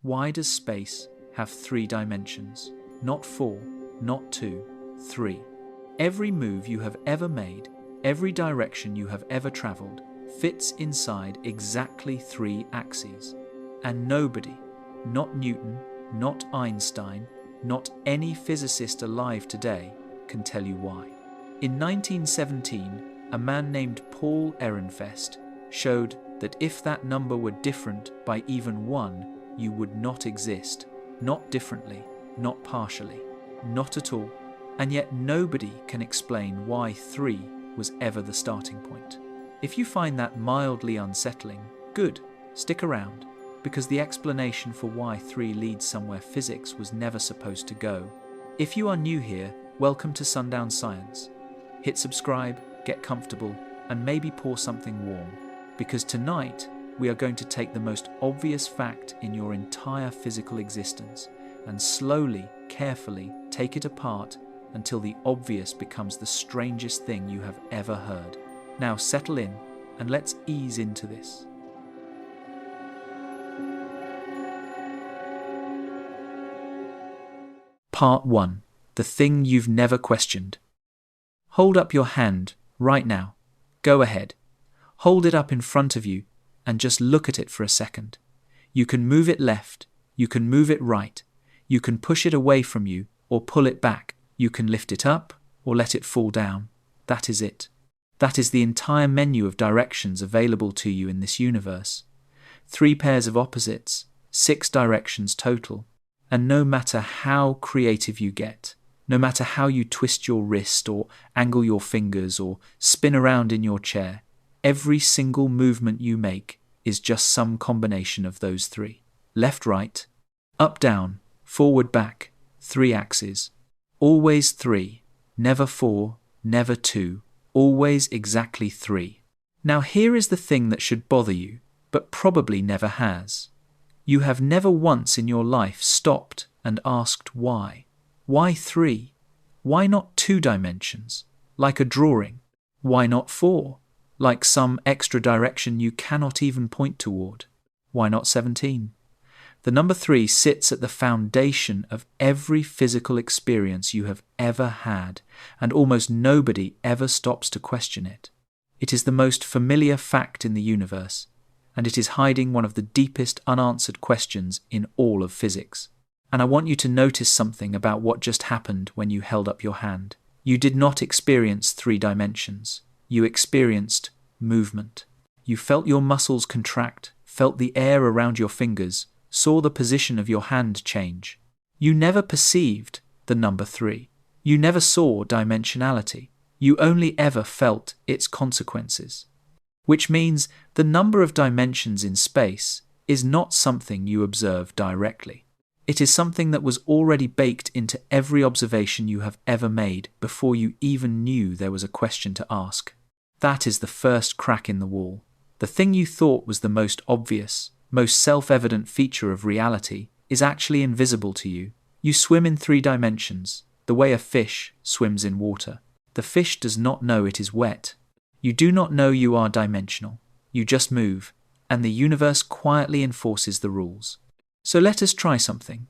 Why does space have 3 dimensions? Not 4, not 2, 3. Every move you have ever made, every direction you have ever traveled, fits inside exactly 3 axes. And nobody, not Newton, not Einstein, not any physicist alive today, can tell you why. In 1917, a man named Paul Ehrenfest showed that if that number were different by even 1, you would not exist, not differently, not partially, not at all. And yet nobody can explain why 3 was ever the starting point. If you find that mildly unsettling, good, stick around, because the explanation for why 3 leads somewhere physics was never supposed to go. If you are new here, welcome to Sundown Science. Hit subscribe, get comfortable, and maybe pour something warm, because tonight we are going to take the most obvious fact in your entire physical existence and slowly, carefully take it apart until the obvious becomes the strangest thing you have ever heard. Now settle in and let's ease into this. Part 1. The thing you've never questioned. Hold up your hand right now. Go ahead. Hold it up in front of you and just look at it for a second. You can move it left, you can move it right, you can push it away from you or pull it back. You can lift it up or let it fall down. That is it. That is the entire menu of directions available to you in this universe. 3 pairs of opposites, 6 directions total. And no matter how creative you get, no matter how you twist your wrist or angle your fingers or spin around in your chair, every single movement you make is just some combination of those 3. Left, right, up, down, forward, back, 3 axes. Always 3, never 4, never 2, always exactly 3. Now here is the thing that should bother you, but probably never has. You have never once in your life stopped and asked why. Why 3? Why not 2 dimensions, like a drawing? Why not 4, like some extra direction you cannot even point toward? Why not 17? The number 3 sits at the foundation of every physical experience you have ever had, and almost nobody ever stops to question it. It is the most familiar fact in the universe, and it is hiding one of the deepest unanswered questions in all of physics. And I want you to notice something about what just happened when you held up your hand. You did not experience 3 dimensions. You experienced movement. You felt your muscles contract, felt the air around your fingers, saw the position of your hand change. You never perceived the number 3. You never saw dimensionality. You only ever felt its consequences. Which means the number of dimensions in space is not something you observe directly. It is something that was already baked into every observation you have ever made before you even knew there was a question to ask. That is the first crack in the wall. The thing you thought was the most obvious, most self-evident feature of reality is actually invisible to you. You swim in 3 dimensions, the way a fish swims in water. The fish does not know it is wet. You do not know you are dimensional. You just move, and the universe quietly enforces the rules. So let us try something.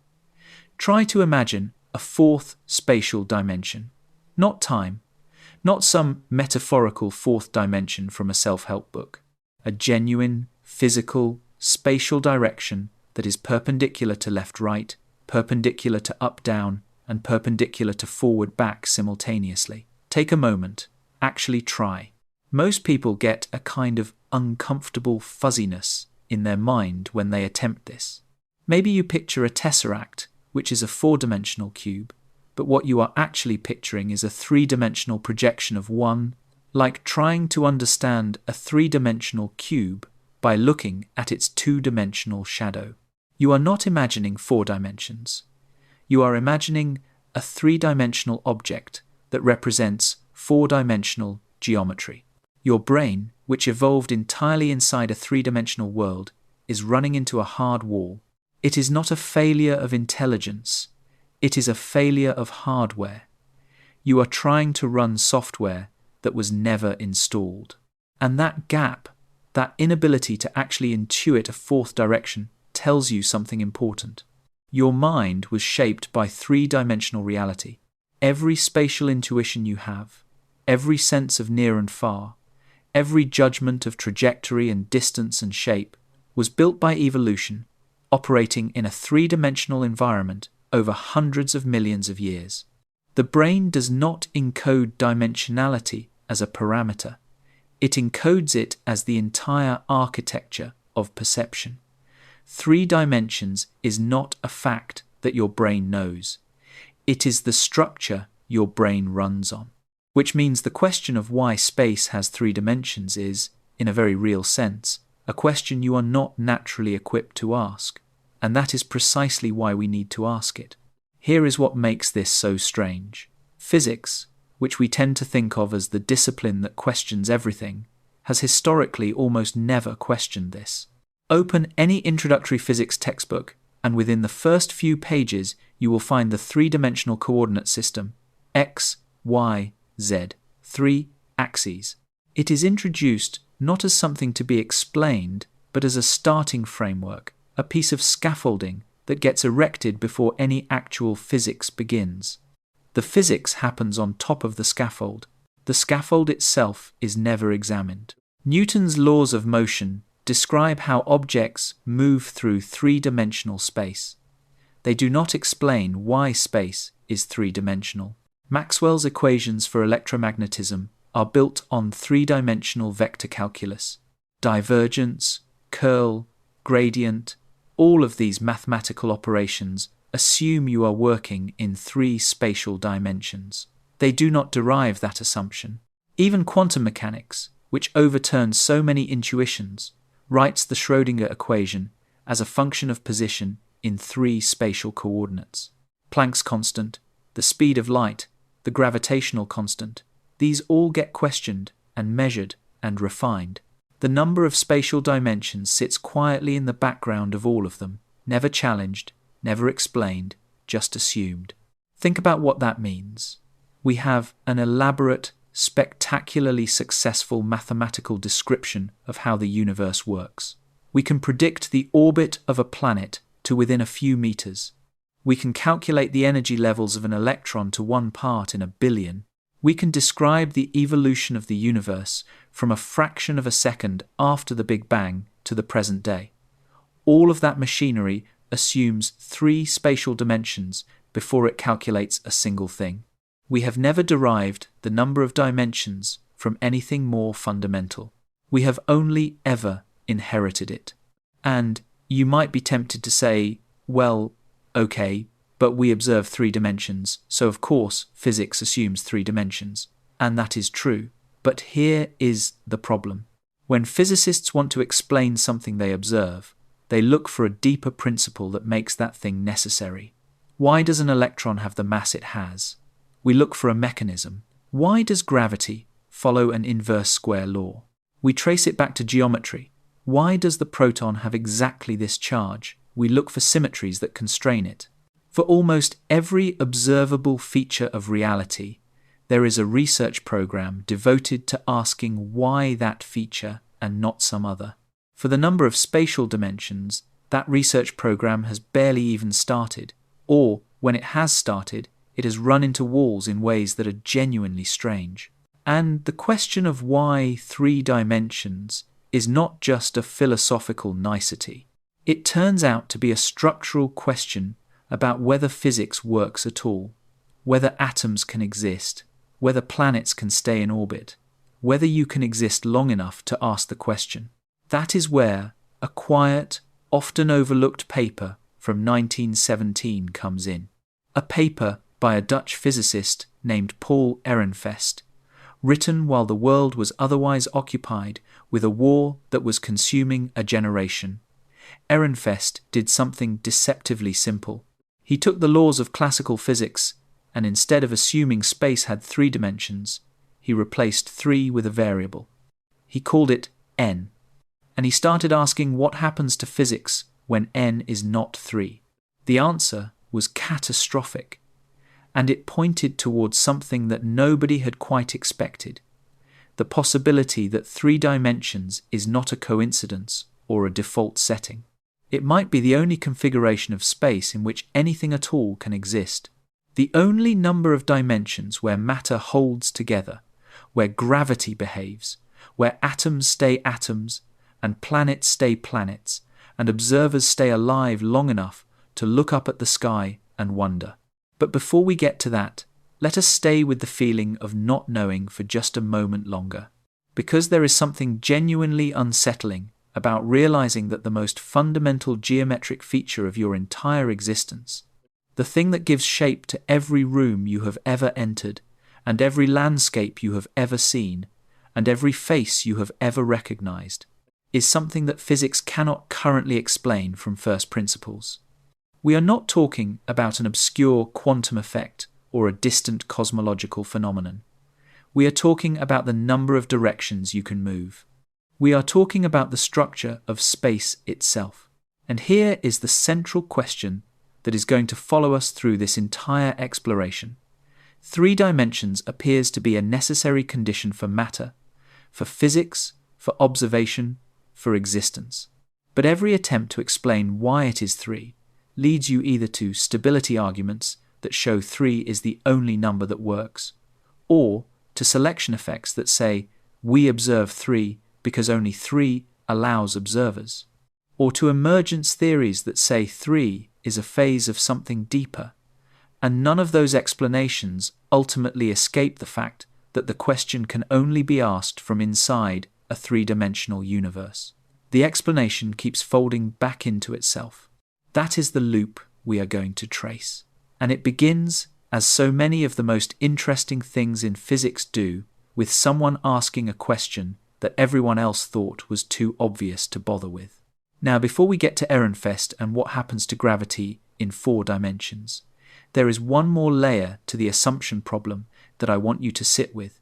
Try to imagine a 4th spatial dimension. Not time, not some metaphorical 4th dimension from a self-help book. A genuine, physical, spatial direction that is perpendicular to left-right, perpendicular to up-down, and perpendicular to forward-back simultaneously. Take a moment. Actually try. Most people get a kind of uncomfortable fuzziness in their mind when they attempt this. Maybe you picture a tesseract, which is a 4-dimensional cube, but what you are actually picturing is a 3-dimensional projection of 1, like trying to understand a 3-dimensional cube by looking at its 2-dimensional shadow. You are not imagining 4 dimensions. You are imagining a 3-dimensional object that represents 4-dimensional geometry. Your brain, which evolved entirely inside a 3-dimensional world, is running into a hard wall. It is not a failure of intelligence. It is a failure of hardware. You are trying to run software that was never installed. And that gap, that inability to actually intuit a 4th direction, tells you something important. Your mind was shaped by three-dimensional reality. Every spatial intuition you have, every sense of near and far, every judgment of trajectory and distance and shape was built by evolution, operating in a three-dimensional environment over hundreds of millions of years. The brain does not encode dimensionality as a parameter. It encodes it as the entire architecture of perception. 3 dimensions is not a fact that your brain knows. It is the structure your brain runs on. Which means the question of why space has 3 dimensions is, in a very real sense, a question you are not naturally equipped to ask. And that is precisely why we need to ask it. Here is what makes this so strange. Physics, which we tend to think of as the discipline that questions everything, has historically almost never questioned this. Open any introductory physics textbook, and within the first few pages you will find the 3-dimensional coordinate system, x, y, z, 3 axes. It is introduced not as something to be explained, but as a starting framework, a piece of scaffolding that gets erected before any actual physics begins. The physics happens on top of the scaffold. The scaffold itself is never examined. Newton's laws of motion describe how objects move through 3-dimensional space. They do not explain why space is 3-dimensional. Maxwell's equations for electromagnetism are built on 3-dimensional vector calculus. Divergence, curl, gradient, all of these mathematical operations assume you are working in 3 spatial dimensions. They do not derive that assumption. Even quantum mechanics, which overturns so many intuitions, writes the Schrödinger equation as a function of position in 3 spatial coordinates. Planck's constant, the speed of light, the gravitational constant, these all get questioned and measured and refined. The number of spatial dimensions sits quietly in the background of all of them, never challenged, never explained, just assumed. Think about what that means. We have an elaborate, spectacularly successful mathematical description of how the universe works. We can predict the orbit of a planet to within a few meters. We can calculate the energy levels of an electron to 1 part in a billion. We can describe the evolution of the universe from a fraction of a second after the Big Bang to the present day. All of that machinery assumes 3 spatial dimensions before it calculates a single thing. We have never derived the number of dimensions from anything more fundamental. We have only ever inherited it. And you might be tempted to say, well, okay, but we observe 3 dimensions, so of course physics assumes 3 dimensions. And that is true. But here is the problem. When physicists want to explain something they observe, they look for a deeper principle that makes that thing necessary. Why does an electron have the mass it has? We look for a mechanism. Why does gravity follow an inverse square law? We trace it back to geometry. Why does the proton have exactly this charge? We look for symmetries that constrain it. For almost every observable feature of reality, there is a research program devoted to asking why that feature and not some other. For the number of spatial dimensions, that research program has barely even started, or, when it has started, it has run into walls in ways that are genuinely strange. And the question of why 3 dimensions is not just a philosophical nicety. It turns out to be a structural question about whether physics works at all, whether atoms can exist, whether planets can stay in orbit, whether you can exist long enough to ask the question. That is where a quiet, often overlooked paper from 1917 comes in. A paper by a Dutch physicist named Paul Ehrenfest, written while the world was otherwise occupied with a war that was consuming a generation. Ehrenfest did something deceptively simple. He took the laws of classical physics, and instead of assuming space had 3 dimensions, he replaced 3 with a variable. He called it n, and he started asking what happens to physics when n is not 3. The answer was catastrophic, and it pointed towards something that nobody had quite expected, the possibility that 3 dimensions is not a coincidence or a default setting. It might be the only configuration of space in which anything at all can exist. The only number of dimensions where matter holds together, where gravity behaves, where atoms stay atoms, and planets stay planets, and observers stay alive long enough to look up at the sky and wonder. But before we get to that, let us stay with the feeling of not knowing for just a moment longer, because there is something genuinely unsettling about realizing that the most fundamental geometric feature of your entire existence, the thing that gives shape to every room you have ever entered, and every landscape you have ever seen, and every face you have ever recognized, is something that physics cannot currently explain from first principles. We are not talking about an obscure quantum effect or a distant cosmological phenomenon. We are talking about the number of directions you can move. We are talking about the structure of space itself. And here is the central question that is going to follow us through this entire exploration. 3 dimensions appears to be a necessary condition for matter, for physics, for observation, for existence. But every attempt to explain why it is 3 leads you either to stability arguments that show 3 is the only number that works, or to selection effects that say we observe 3 because only 3 allows observers, or to emergence theories that say 3 is a phase of something deeper, and none of those explanations ultimately escape the fact that the question can only be asked from inside a 3-dimensional universe. The explanation keeps folding back into itself. That is the loop we are going to trace. And it begins, as so many of the most interesting things in physics do, with someone asking a question that everyone else thought was too obvious to bother with. Now, before we get to Ehrenfest and what happens to gravity in 4 dimensions, there is one more layer to the assumption problem that I want you to sit with.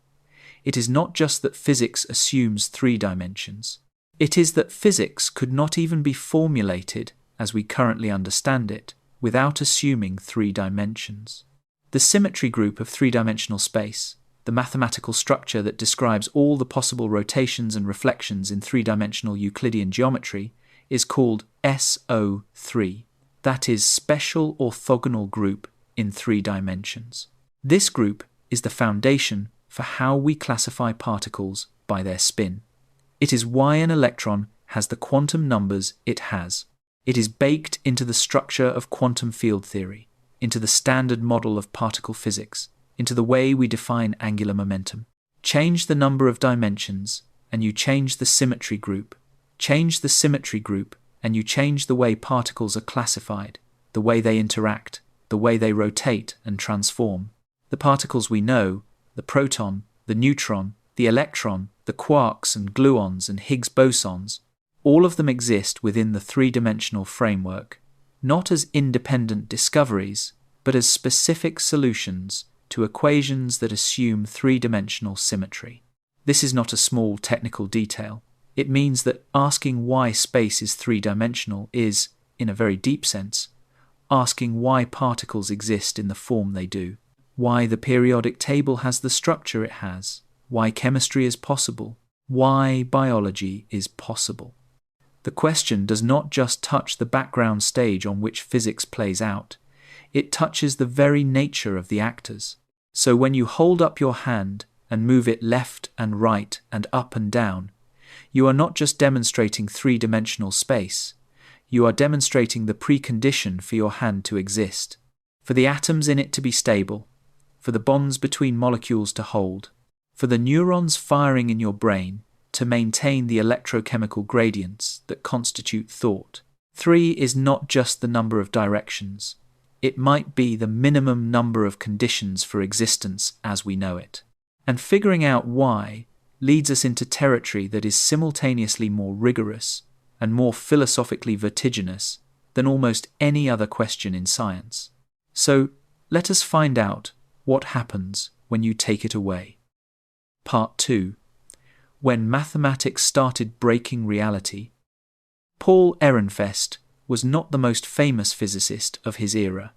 It is not just that physics assumes 3 dimensions. It is that physics could not even be formulated as we currently understand it without assuming 3 dimensions. The symmetry group of 3-dimensional space, the mathematical structure that describes all the possible rotations and reflections in 3-dimensional Euclidean geometry, is called SO3. That is special orthogonal group in 3 dimensions. This group is the foundation for how we classify particles by their spin. It is why an electron has the quantum numbers it has. It is baked into the structure of quantum field theory, into the standard model of particle physics, into the way we define angular momentum. Change the number of dimensions, and you change the symmetry group. Change the symmetry group, and you change the way particles are classified, the way they interact, the way they rotate and transform. The particles we know, the proton, the neutron, the electron, the quarks and gluons and Higgs bosons, all of them exist within the 3-dimensional framework, not as independent discoveries, but as specific solutions to equations that assume 3-dimensional symmetry. This is not a small technical detail. It means that asking why space is 3-dimensional is, in a very deep sense, asking why particles exist in the form they do, why the periodic table has the structure it has, why chemistry is possible, why biology is possible. The question does not just touch the background stage on which physics plays out, it touches the very nature of the actors. So when you hold up your hand and move it left and right and up and down, you are not just demonstrating 3-dimensional space, you are demonstrating the precondition for your hand to exist, for the atoms in it to be stable, for the bonds between molecules to hold, for the neurons firing in your brain to maintain the electrochemical gradients that constitute thought. 3 is not just the number of directions. It might be the minimum number of conditions for existence as we know it. And figuring out why leads us into territory that is simultaneously more rigorous and more philosophically vertiginous than almost any other question in science. So let us find out what happens when you take it away. Part 2. When mathematics started breaking reality. Paul Ehrenfest was not the most famous physicist of his era.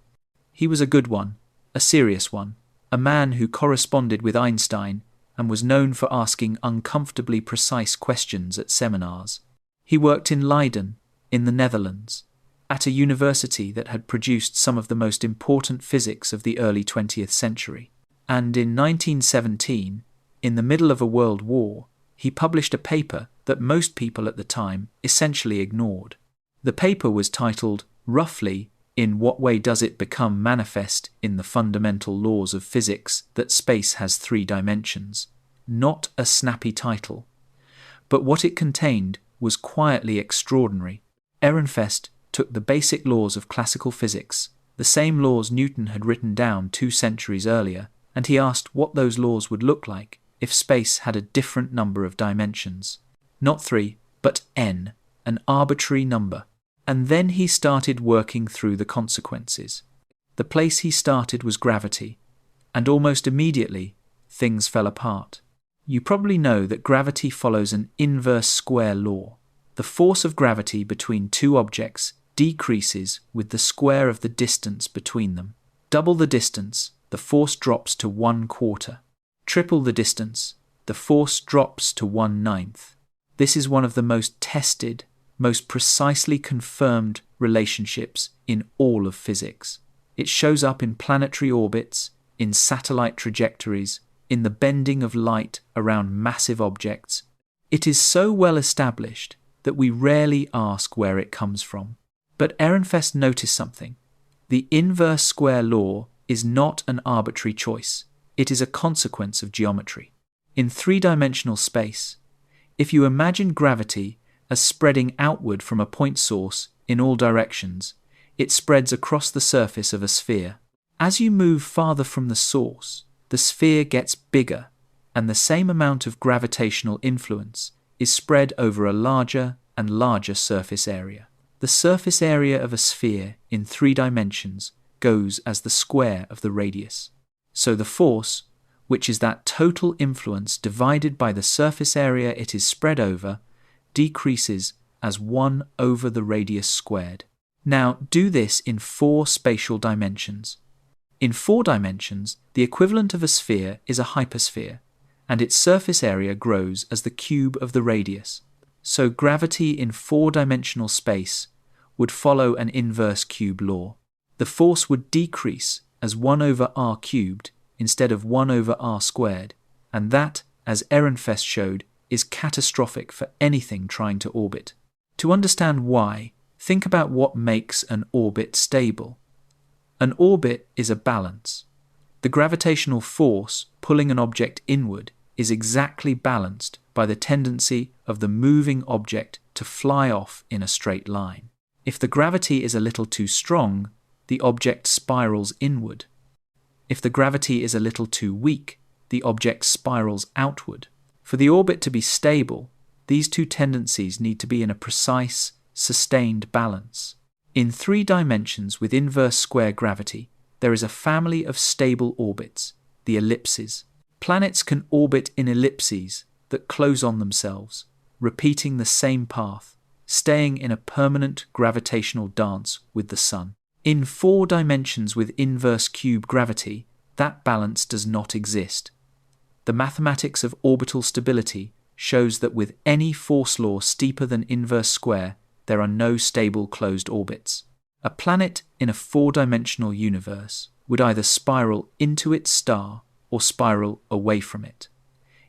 He was a good one, a serious one, a man who corresponded with Einstein and was known for asking uncomfortably precise questions at seminars. He worked in Leiden, in the Netherlands, at a university that had produced some of the most important physics of the early 20th century. And in 1917, in the middle of a world war, he published a paper that most people at the time essentially ignored. The paper was titled, roughly, "In What Way Does It Become Manifest in the Fundamental Laws of Physics that Space Has 3 Dimensions?" Not a snappy title. But what it contained was quietly extraordinary. Ehrenfest took the basic laws of classical physics, the same laws Newton had written down 2 centuries earlier, and he asked what those laws would look like if space had a different number of dimensions. Not 3, but n, an arbitrary number. And then he started working through the consequences. The place he started was gravity, and almost immediately, things fell apart. You probably know that gravity follows an inverse square law. The force of gravity between 2 objects decreases with the square of the distance between them. Double the distance, the force drops to 1/4. Triple the distance, the force drops to 1/9. This is one of the most tested, most precisely confirmed relationships in all of physics. It shows up in planetary orbits, in satellite trajectories, in the bending of light around massive objects. It is so well established that we rarely ask where it comes from. But Ehrenfest noticed something. The inverse square law is not an arbitrary choice. It is a consequence of geometry. In 3-dimensional space, if you imagine gravity as spreading outward from a point source in all directions, it spreads across the surface of a sphere. As you move farther from the source, the sphere gets bigger, and the same amount of gravitational influence is spread over a larger and larger surface area. The surface area of a sphere in 3 dimensions goes as the square of the radius. So the force, which is that total influence divided by the surface area it is spread over, decreases as 1 over the radius squared. Now do this in 4 spatial dimensions. In 4 dimensions, the equivalent of a sphere is a hypersphere, and its surface area grows as the cube of the radius. So gravity in 4-dimensional space would follow an inverse cube law. The force would decrease as 1 over r cubed instead of 1 over r squared, and that, as Ehrenfest showed, is catastrophic for anything trying to orbit. To understand why, think about what makes an orbit stable. An orbit is a balance. The gravitational force pulling an object inward is exactly balanced by the tendency of the moving object to fly off in a straight line. If the gravity is a little too strong, the object spirals inward. If the gravity is a little too weak, the object spirals outward. For the orbit to be stable, these 2 tendencies need to be in a precise, sustained balance. In 3 dimensions with inverse square gravity, there is a family of stable orbits, the ellipses. Planets can orbit in ellipses that close on themselves, repeating the same path, staying in a permanent gravitational dance with the Sun. In 4 dimensions with inverse cube gravity, that balance does not exist. The mathematics of orbital stability shows that with any force law steeper than inverse square, there are no stable closed orbits. A planet in a 4-dimensional universe would either spiral into its star or spiral away from it.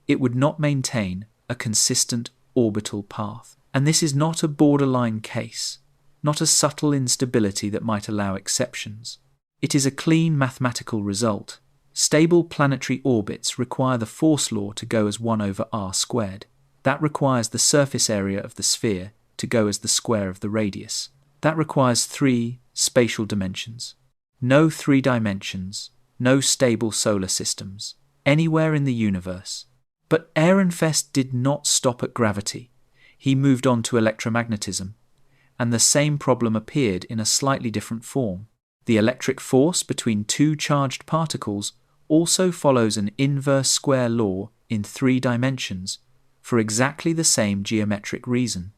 It would not maintain a consistent orbital path. And this is not a borderline case, not a subtle instability that might allow exceptions. It is a clean mathematical result. Stable planetary orbits require the force law to go as 1 over r squared. That requires the surface area of the sphere to go as the square of the radius. That requires 3 spatial dimensions. No 3 dimensions, no stable solar systems, anywhere in the universe. But Ehrenfest did not stop at gravity. He moved on to electromagnetism, and the same problem appeared in a slightly different form. The electric force between 2 charged particles also follows an inverse square law in 3 dimensions for exactly the same geometric reason.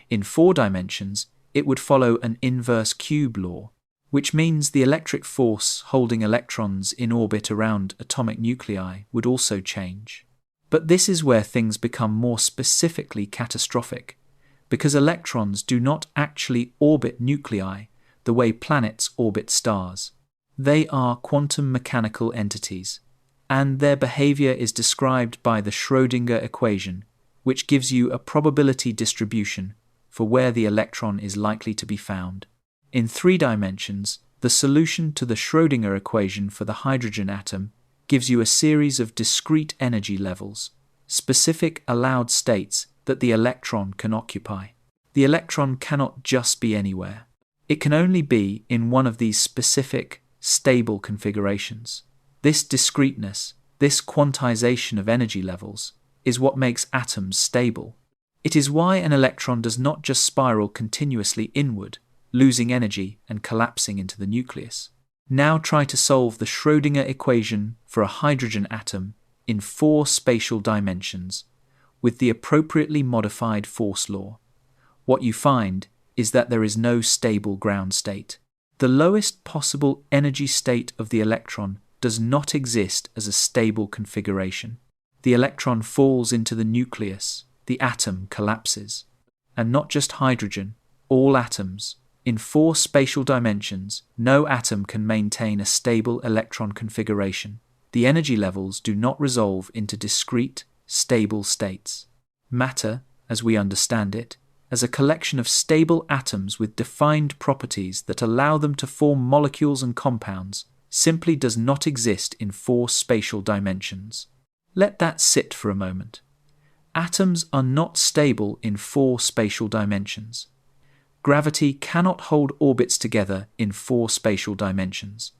In 4 dimensions, it would follow an inverse cube law, which means the electric force holding electrons in orbit around atomic nuclei would also change. But this is where things become more specifically catastrophic, because electrons do not actually orbit nuclei the way planets orbit stars. They are quantum mechanical entities, and their behavior is described by the Schrödinger equation, which gives you a probability distribution for where the electron is likely to be found. In 3 dimensions, the solution to the Schrödinger equation for the hydrogen atom gives you a series of discrete energy levels, specific allowed states that the electron can occupy. The electron cannot just be anywhere. It can only be in one of these specific, stable configurations. This discreteness, this quantization of energy levels, is what makes atoms stable. It is why an electron does not just spiral continuously inward, losing energy and collapsing into the nucleus. Now try to solve the Schrödinger equation for a hydrogen atom in 4 spatial dimensions with the appropriately modified force law. What you find is that there is no stable ground state. The lowest possible energy state of the electron does not exist as a stable configuration. The electron falls into the nucleus, the atom collapses. And not just hydrogen, all atoms. In 4 spatial dimensions, no atom can maintain a stable electron configuration. The energy levels do not resolve into discrete, stable states. Matter, as we understand it, as a collection of stable atoms with defined properties that allow them to form molecules and compounds, simply does not exist in 4 spatial dimensions. Let that sit for a moment. Atoms are not stable in 4 spatial dimensions. Gravity cannot hold orbits together in 4 spatial dimensions,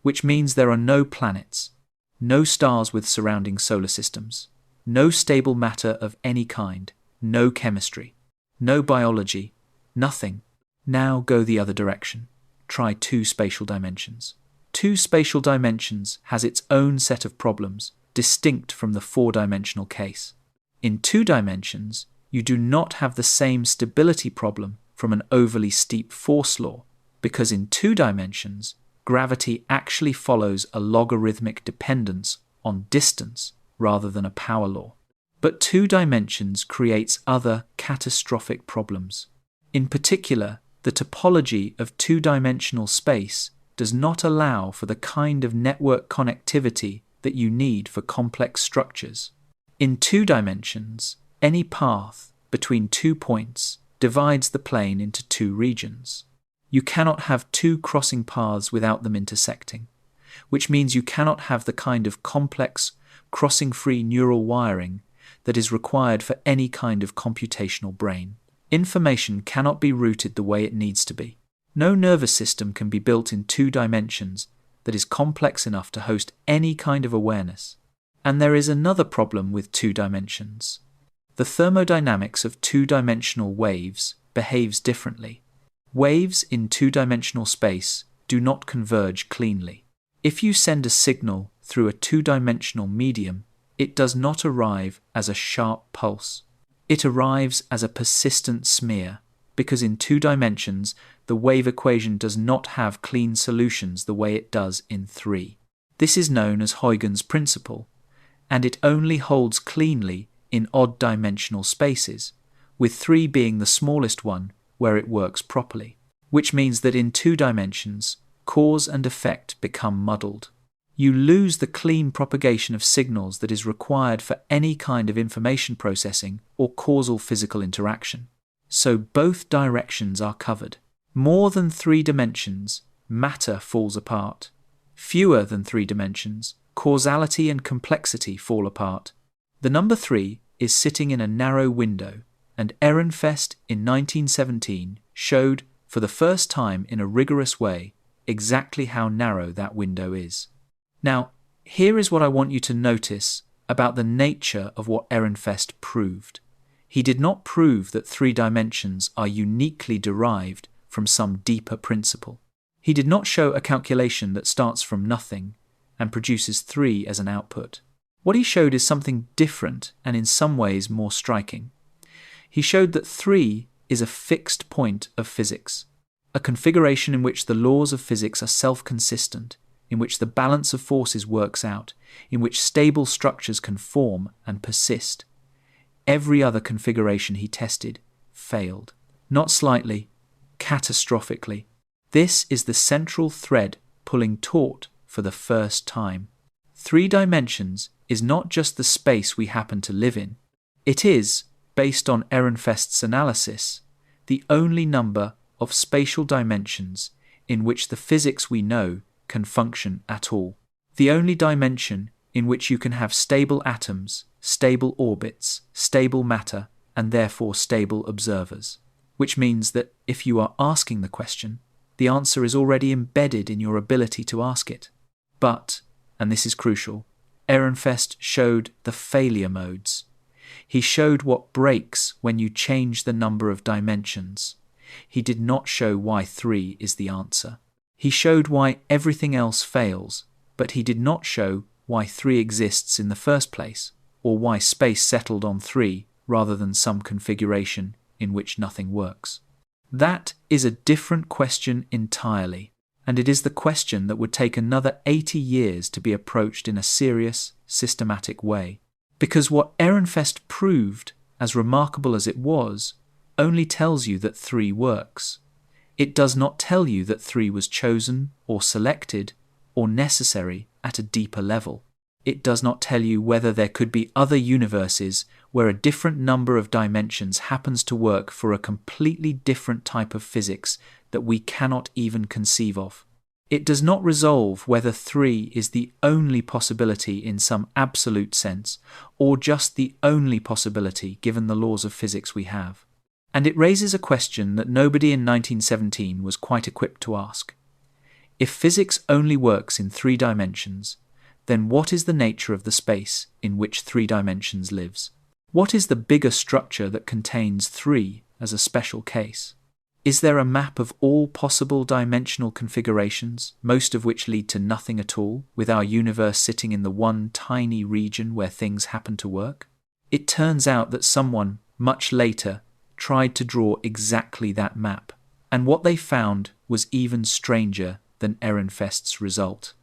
which means there are no planets, no stars with surrounding solar systems, no stable matter of any kind, no chemistry, no biology, nothing. Now go the other direction. Try 2 spatial dimensions. 2 spatial dimensions has its own set of problems, distinct from the 4-dimensional case. In 2 dimensions, you do not have the same stability problem from an overly steep force law, because in 2 dimensions, gravity actually follows a logarithmic dependence on distance rather than a power law. But 2 dimensions creates other catastrophic problems. In particular, the topology of 2-dimensional space does not allow for the kind of network connectivity that you need for complex structures. In 2 dimensions, any path between 2 points divides the plane into 2 regions. You cannot have 2 crossing paths without them intersecting, which means you cannot have the kind of complex, crossing-free neural wiring that is required for any kind of computational brain. Information cannot be routed the way it needs to be. No nervous system can be built in 2 dimensions that is complex enough to host any kind of awareness. And there is another problem with 2 dimensions. The thermodynamics of 2-dimensional waves behaves differently. Waves in 2-dimensional space do not converge cleanly. If you send a signal through a 2-dimensional medium, it does not arrive as a sharp pulse. It arrives as a persistent smear, because in 2 dimensions, the wave equation does not have clean solutions the way it does in 3. This is known as Huygens' principle, and it only holds cleanly in odd-dimensional spaces, with 3 being the smallest one where it works properly, which means that in 2 dimensions, cause and effect become muddled. You lose the clean propagation of signals that is required for any kind of information processing or causal physical interaction. So both directions are covered. More than 3 dimensions, matter falls apart. Fewer than 3 dimensions, causality and complexity fall apart. The number 3 is sitting in a narrow window, and Ehrenfest in 1917 showed, for the first time in a rigorous way, exactly how narrow that window is. Now, here is what I want you to notice about the nature of what Ehrenfest proved. He did not prove that 3 dimensions are uniquely derived from some deeper principle. He did not show a calculation that starts from nothing and produces 3 as an output. What he showed is something different and in some ways more striking. He showed that 3 is a fixed point of physics, a configuration in which the laws of physics are self-consistent, in which the balance of forces works out, in which stable structures can form and persist. Every other configuration he tested failed. Not slightly, catastrophically. This is the central thread pulling taut for the first time. 3 dimensions is not just the space we happen to live in. It is, based on Ehrenfest's analysis, the only number of spatial dimensions in which the physics we know can function at all. The only dimension in which you can have stable atoms, stable orbits, stable matter, and therefore stable observers. Which means that if you are asking the question, the answer is already embedded in your ability to ask it. But, and this is crucial, Ehrenfest showed the failure modes. He showed what breaks when you change the number of dimensions. He did not show why 3 is the answer. He showed why everything else fails, but he did not show why 3 exists in the first place, or why space settled on 3 rather than some configuration in which nothing works. That is a different question entirely, and it is the question that would take another 80 years to be approached in a serious, systematic way. Because what Ehrenfest proved, as remarkable as it was, only tells you that 3 works. It does not tell you that 3 was chosen or selected or necessary at a deeper level. It does not tell you whether there could be other universes where a different number of dimensions happens to work for a completely different type of physics that we cannot even conceive of. It does not resolve whether 3 is the only possibility in some absolute sense, or just the only possibility given the laws of physics we have. And it raises a question that nobody in 1917 was quite equipped to ask. If physics only works in 3 dimensions, then what is the nature of the space in which 3 dimensions lives? What is the bigger structure that contains 3 as a special case? Is there a map of all possible dimensional configurations, most of which lead to nothing at all, with our universe sitting in the one tiny region where things happen to work? It turns out that someone, much later, tried to draw exactly that map, and what they found was even stranger than Ehrenfest's result.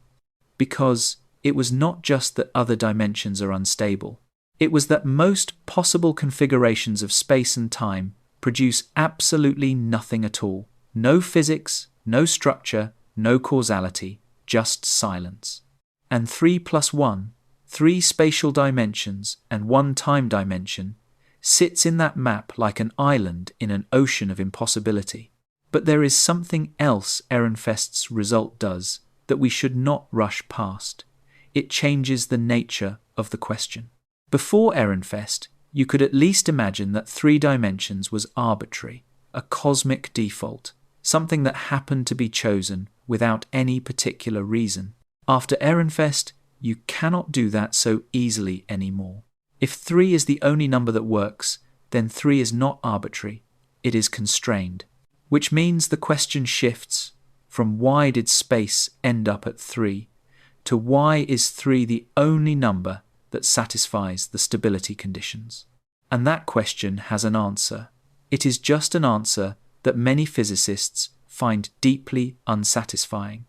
Because it was not just that other dimensions are unstable, it was that most possible configurations of space and time produce absolutely nothing at all. No physics, no structure, no causality, just silence. And 3 plus 1, 3 spatial dimensions and 1 time dimension, sits in that map like an island in an ocean of impossibility. But there is something else Ehrenfest's result does that we should not rush past. It changes the nature of the question. Before Ehrenfest, you could at least imagine that 3 dimensions was arbitrary, a cosmic default, something that happened to be chosen without any particular reason. After Ehrenfest, you cannot do that so easily anymore. If 3 is the only number that works, then 3 is not arbitrary, it is constrained, which means the question shifts from why did space end up at 3 to why is 3 the only number that satisfies the stability conditions. And that question has an answer. It is just an answer that many physicists find deeply unsatisfying,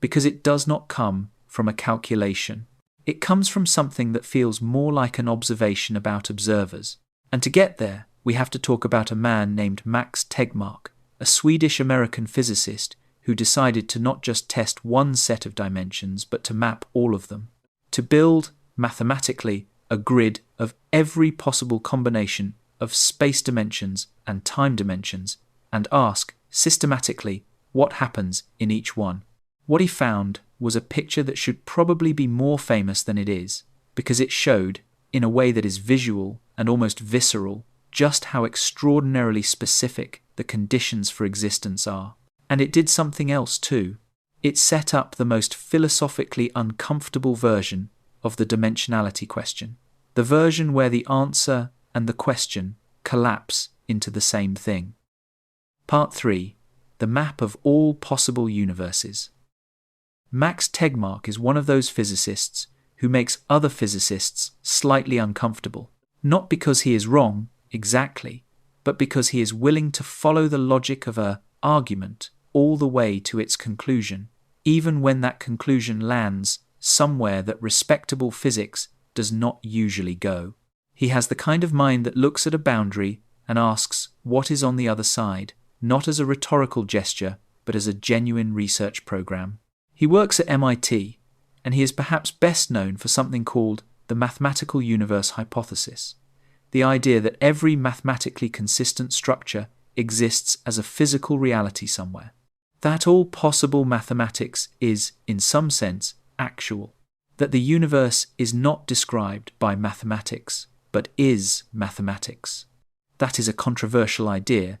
because it does not come from a calculation. It comes from something that feels more like an observation about observers. And to get there, we have to talk about a man named Max Tegmark, a Swedish-American physicist who decided to not just test one set of dimensions, but to map all of them, to build mathematically a grid of every possible combination of space dimensions and time dimensions, and ask systematically what happens in each one. What he found was a picture that should probably be more famous than it is, because it showed, in a way that is visual and almost visceral, just how extraordinarily specific the conditions for existence are. And it did something else too. It set up the most philosophically uncomfortable version of the dimensionality question, the version where the answer and the question collapse into the same thing. Part 3. The map of all possible universes. Max Tegmark is one of those physicists who makes other physicists slightly uncomfortable, not because he is wrong, exactly, but because he is willing to follow the logic of an argument all the way to its conclusion, even when that conclusion lands somewhere that respectable physics does not usually go. He has the kind of mind that looks at a boundary and asks what is on the other side, not as a rhetorical gesture, but as a genuine research program. He works at MIT, and he is perhaps best known for something called the mathematical universe hypothesis, the idea that every mathematically consistent structure exists as a physical reality somewhere, that all possible mathematics is, in some sense, actual, that the universe is not described by mathematics, but is mathematics. That is a controversial idea,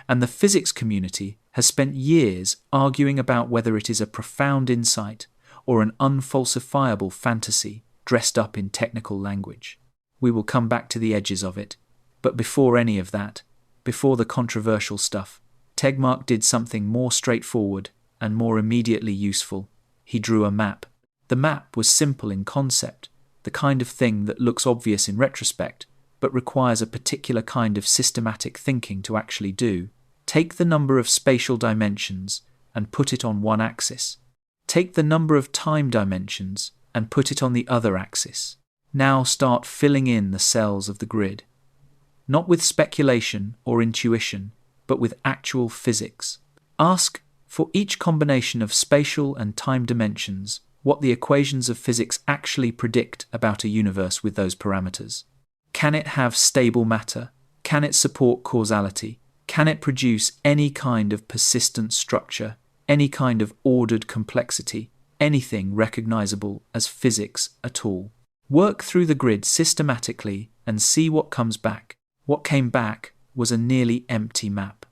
and the physics community has spent years arguing about whether it is a profound insight or an unfalsifiable fantasy dressed up in technical language. We will come back to the edges of it, but before any of that, before the controversial stuff, Tegmark did something more straightforward and more immediately useful. He drew a map. The map was simple in concept, the kind of thing that looks obvious in retrospect, but requires a particular kind of systematic thinking to actually do. Take the number of spatial dimensions and put it on one axis. Take the number of time dimensions and put it on the other axis. Now start filling in the cells of the grid. Not with speculation or intuition, but with actual physics. Ask, for each combination of spatial and time dimensions, what the equations of physics actually predict about a universe with those parameters. Can it have stable matter? Can it support causality? Can it produce any kind of persistent structure, any kind of ordered complexity, anything recognizable as physics at all? Work through the grid systematically and see what comes back. What came back was a nearly empty map.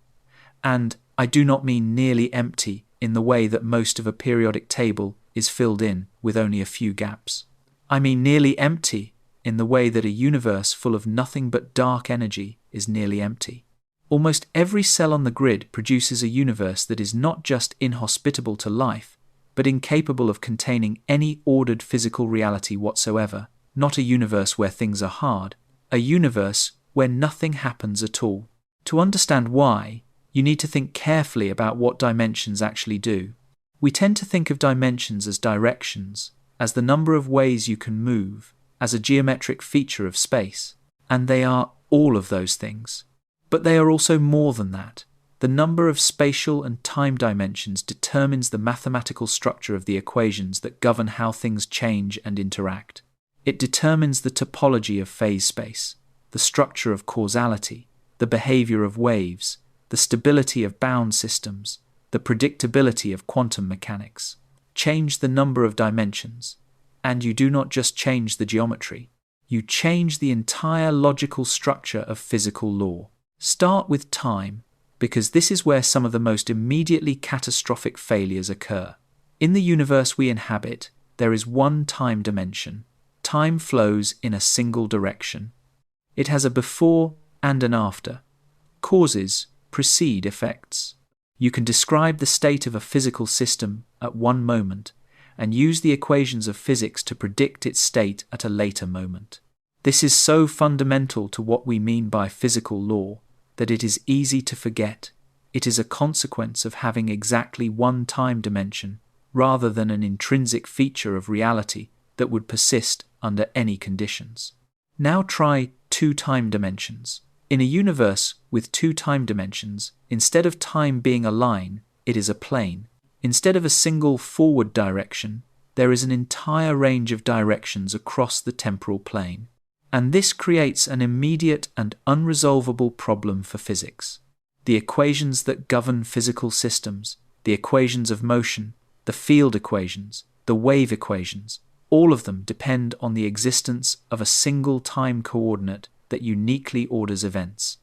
And I do not mean nearly empty in the way that most of a periodic table is filled in with only a few gaps. I mean nearly empty in the way that a universe full of nothing but dark energy is nearly empty. Almost every cell on the grid produces a universe that is not just inhospitable to life, but incapable of containing any ordered physical reality whatsoever, not a universe where things are hard, a universe where nothing happens at all. To understand why, you need to think carefully about what dimensions actually do. We tend to think of dimensions as directions, as the number of ways you can move, as a geometric feature of space, and they are all of those things. But they are also more than that. The number of spatial and time dimensions determines the mathematical structure of the equations that govern how things change and interact. It determines the topology of phase space, the structure of causality, the behavior of waves, the stability of bound systems, the predictability of quantum mechanics. Change the number of dimensions, and you do not just change the geometry, you change the entire logical structure of physical law. Start with time, because this is where some of the most immediately catastrophic failures occur. In the universe we inhabit, there is one time dimension. Time flows in a single direction. It has a before and an after. Causes precede effects. You can describe the state of a physical system at one moment and use the equations of physics to predict its state at a later moment. This is so fundamental to what we mean by physical law that it is easy to forget. It is a consequence of having exactly one time dimension rather than an intrinsic feature of reality that would persist under any conditions. Now try two time dimensions. In a universe with two time dimensions, instead of time being a line, it is a plane. Instead of a single forward direction, there is an entire range of directions across the temporal plane. And this creates an immediate and unresolvable problem for physics. The equations that govern physical systems, the equations of motion, the field equations, the wave equations, all of them depend on the existence of a single time coordinate that uniquely orders events.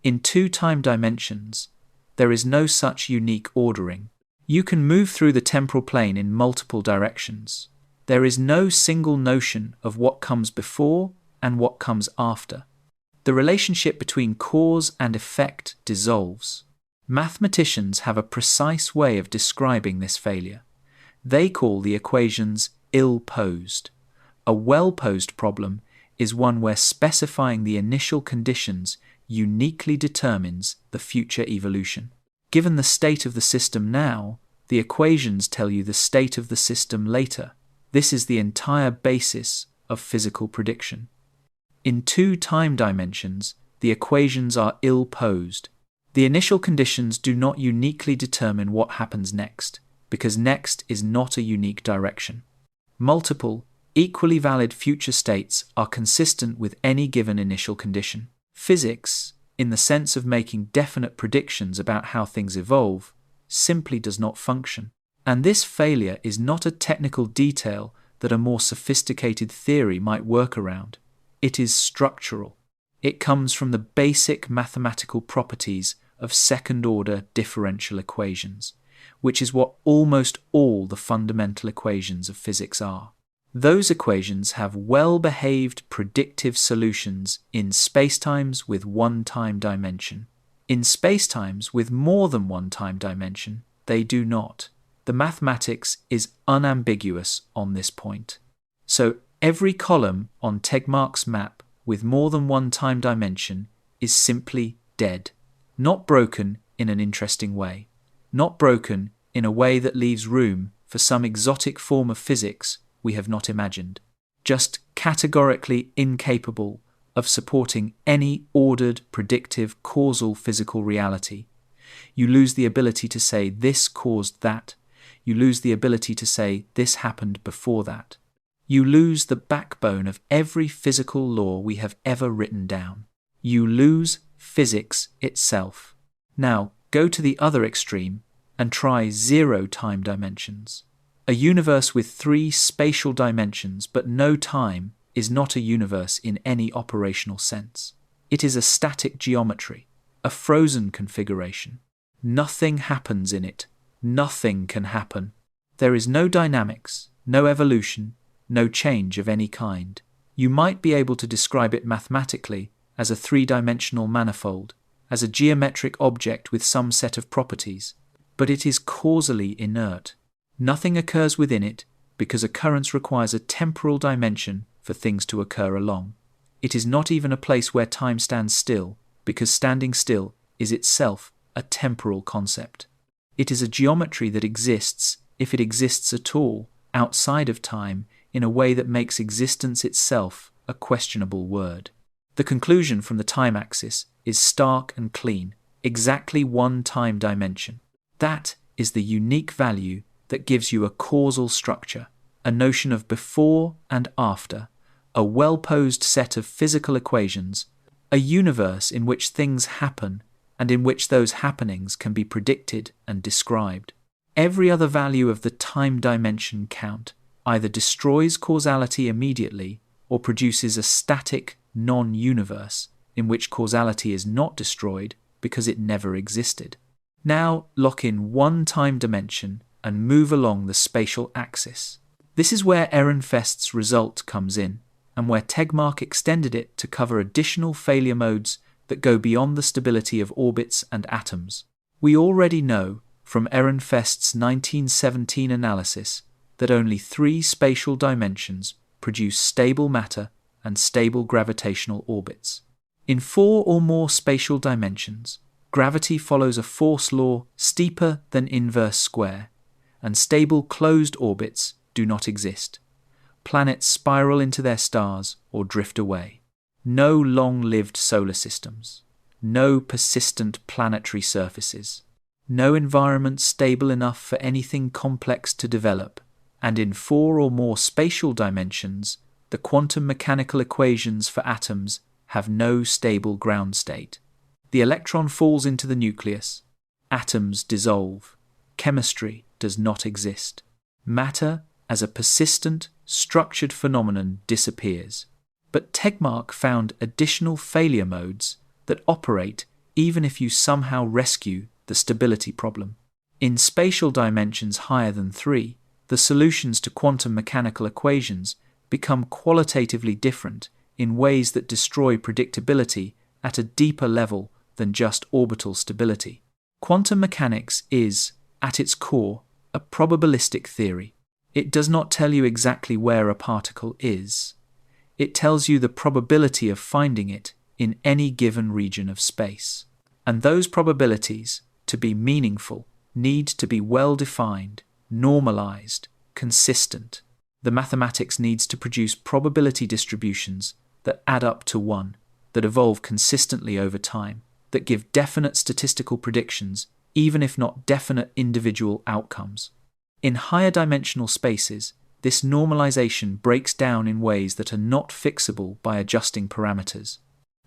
In two time dimensions, there is no such unique ordering. You can move through the temporal plane in multiple directions. There is no single notion of what comes before and what comes after. The relationship between cause and effect dissolves. Mathematicians have a precise way of describing this failure. They call the equations ill-posed. A well-posed problem is one where specifying the initial conditions uniquely determines the future evolution. Given the state of the system now, the equations tell you the state of the system later. This is the entire basis of physical prediction. In two time dimensions, the equations are ill-posed. The initial conditions do not uniquely determine what happens next, because next is not a unique direction. Multiple, equally valid future states are consistent with any given initial condition. Physics, in the sense of making definite predictions about how things evolve, simply does not function. And this failure is not a technical detail that a more sophisticated theory might work around. It is structural. It comes from the basic mathematical properties of second-order differential equations, which is what almost all the fundamental equations of physics are. Those equations have well-behaved predictive solutions in spacetimes with one time dimension. In spacetimes with more than one time dimension, they do not. The mathematics is unambiguous on this point. So every column on Tegmark's map with more than one time dimension is simply dead. Not broken in an interesting way. Not broken in a way that leaves room for some exotic form of physics we have not imagined. Just categorically incapable of supporting any ordered, predictive, causal physical reality. You lose the ability to say this caused that. You lose the ability to say this happened before that. You lose the backbone of every physical law we have ever written down. You lose physics itself. Now, go to the other extreme and try 0 time dimensions. A universe with 3 spatial dimensions but no time is not a universe in any operational sense. It is a static geometry, a frozen configuration. Nothing happens in it. Nothing can happen. There is no dynamics, no evolution, no change of any kind. You might be able to describe it mathematically as a 3-dimensional manifold, as a geometric object with some set of properties, but it is causally inert. Nothing occurs within it because occurrence requires a temporal dimension for things to occur along. It is not even a place where time stands still, because standing still is itself a temporal concept. It is a geometry that exists, if it exists at all, outside of time in a way that makes existence itself a questionable word. The conclusion from the time axis is stark and clean, exactly one time dimension. That is the unique value that gives you a causal structure, a notion of before and after, a well-posed set of physical equations, a universe in which things happen and in which those happenings can be predicted and described. Every other value of the time dimension count either destroys causality immediately or produces a static non-universe in which causality is not destroyed because it never existed. Now lock in one time dimension and move along the spatial axis. This is where Ehrenfest's result comes in, and where Tegmark extended it to cover additional failure modes that go beyond the stability of orbits and atoms. We already know from Ehrenfest's 1917 analysis that only 3 spatial dimensions produce stable matter and stable gravitational orbits. In 4 or more spatial dimensions, gravity follows a force law steeper than inverse square, and stable closed orbits do not exist. Planets spiral into their stars or drift away. No long-lived solar systems. No persistent planetary surfaces. No environment stable enough for anything complex to develop. And in 4 or more spatial dimensions, the quantum mechanical equations for atoms have no stable ground state. The electron falls into the nucleus. Atoms dissolve. Chemistry does not exist. Matter, as a persistent, structured phenomenon, disappears. But Tegmark found additional failure modes that operate even if you somehow rescue the stability problem. In spatial dimensions higher than 3, the solutions to quantum mechanical equations become qualitatively different in ways that destroy predictability at a deeper level than just orbital stability. Quantum mechanics is, at its core, a probabilistic theory. It does not tell you exactly where a particle is. It tells you the probability of finding it in any given region of space. And those probabilities, to be meaningful, need to be well-defined, normalized, consistent. The mathematics needs to produce probability distributions that add up to 1, that evolve consistently over time, that give definite statistical predictions, even if not definite individual outcomes. In higher dimensional spaces, this normalization breaks down in ways that are not fixable by adjusting parameters.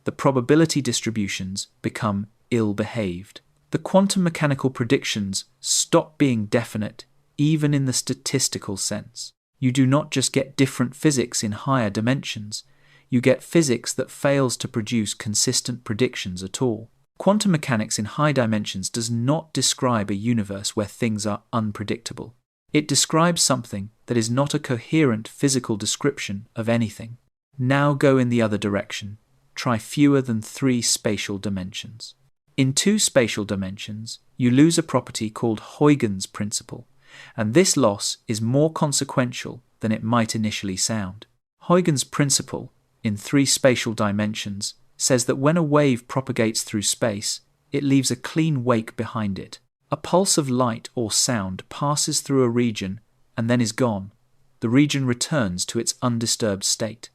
The probability distributions become ill-behaved. The quantum mechanical predictions stop being definite, even in the statistical sense. You do not just get different physics in higher dimensions, you get physics that fails to produce consistent predictions at all. Quantum mechanics in high dimensions does not describe a universe where things are unpredictable. It describes something that is not a coherent physical description of anything. Now go in the other direction. Try fewer than 3 spatial dimensions. In 2 spatial dimensions, you lose a property called Huygens principle, and this loss is more consequential than it might initially sound. Huygens principle, in 3 spatial dimensions, says that when a wave propagates through space, it leaves a clean wake behind it. A pulse of light or sound passes through a region and then is gone. The region returns to its undisturbed state.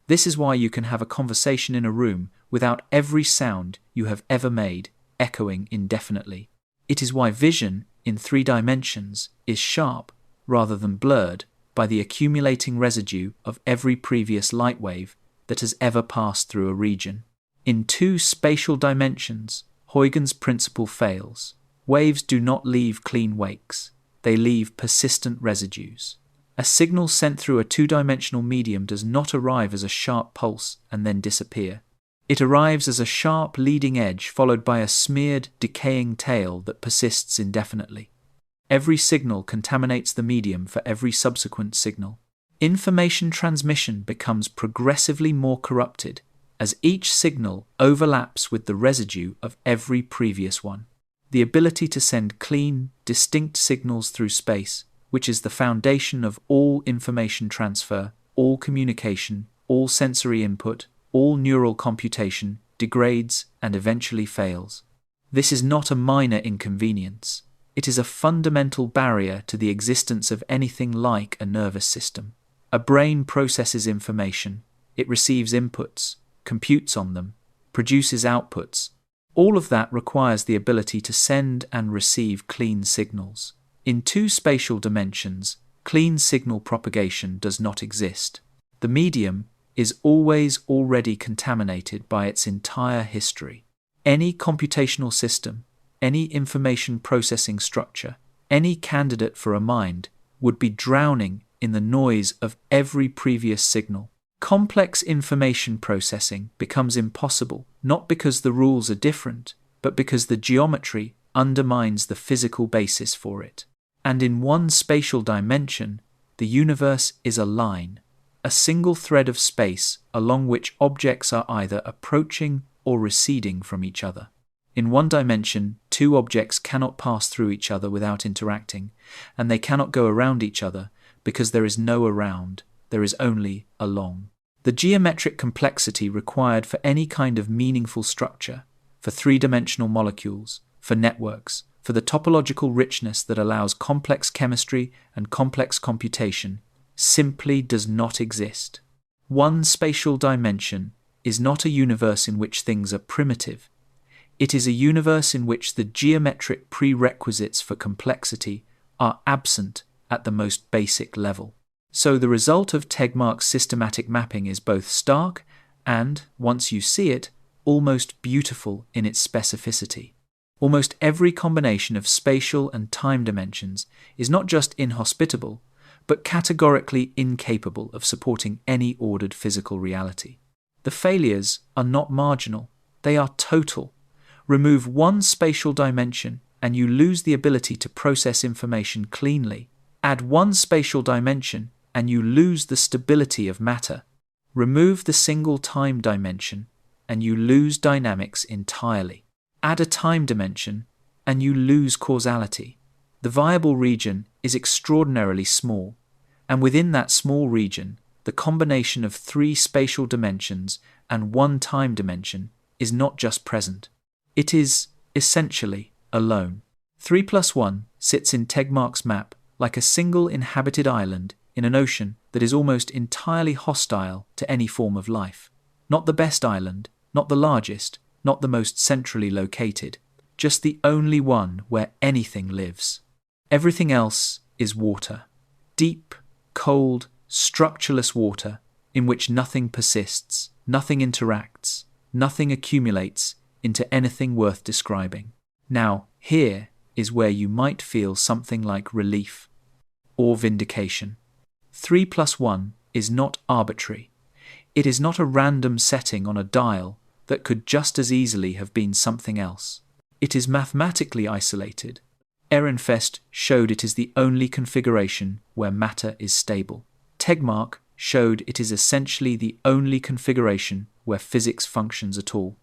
This is why you can have a conversation in a room without every sound you have ever made echoing indefinitely. It is why vision in 3 dimensions is sharp rather than blurred by the accumulating residue of every previous light wave that has ever passed through a region. In 2 spatial dimensions, Huygens' principle fails. Waves do not leave clean wakes. They leave persistent residues. A signal sent through a 2-dimensional medium does not arrive as a sharp pulse and then disappear. It arrives as a sharp leading edge followed by a smeared, decaying tail that persists indefinitely. Every signal contaminates the medium for every subsequent signal. Information transmission becomes progressively more corrupted as each signal overlaps with the residue of every previous one. The ability to send clean, distinct signals through space, which is the foundation of all information transfer, all communication, all sensory input, all neural computation, degrades and eventually fails. This is not a minor inconvenience. It is a fundamental barrier to the existence of anything like a nervous system. A brain processes information, it receives inputs, computes on them, produces outputs. All of that requires the ability to send and receive clean signals. In 2 spatial dimensions, clean signal propagation does not exist. The medium is always already contaminated by its entire history. Any computational system, any information processing structure, any candidate for a mind would be drowning in the noise of every previous signal. Complex information processing becomes impossible, not because the rules are different, but because the geometry undermines the physical basis for it. And in 1 spatial dimension, the universe is a line, a single thread of space along which objects are either approaching or receding from each other. In 1 dimension, 2 objects cannot pass through each other without interacting, and they cannot go around each other because there is no around, there is only along. The geometric complexity required for any kind of meaningful structure, for 3-dimensional molecules, for networks, for the topological richness that allows complex chemistry and complex computation, simply does not exist. 1 spatial dimension is not a universe in which things are primitive. It is a universe in which the geometric prerequisites for complexity are absent at the most basic level. So the result of Tegmark's systematic mapping is both stark and, once you see it, almost beautiful in its specificity. Almost every combination of spatial and time dimensions is not just inhospitable, but categorically incapable of supporting any ordered physical reality. The failures are not marginal, they are total. Remove 1 spatial dimension and you lose the ability to process information cleanly. Add 1 spatial dimension and you lose the stability of matter. Remove the single time dimension and you lose dynamics entirely. Add a time dimension and you lose causality. The viable region is extraordinarily small, and within that small region, the combination of 3 spatial dimensions and 1 time dimension is not just present. It is, essentially, alone. 3 + 1 sits in Tegmark's map like a single inhabited island in an ocean that is almost entirely hostile to any form of life. Not the best island, not the largest, not the most centrally located, just the only one where anything lives. Everything else is water. Deep, cold, structureless water in which nothing persists, nothing interacts, nothing accumulates into anything worth describing. Now, here is where you might feel something like relief or vindication. 3 plus 1 is not arbitrary. It is not a random setting on a dial that could just as easily have been something else. It is mathematically isolated. Ehrenfest showed it is the only configuration where matter is stable. Tegmark showed it is essentially the only configuration where physics functions at all.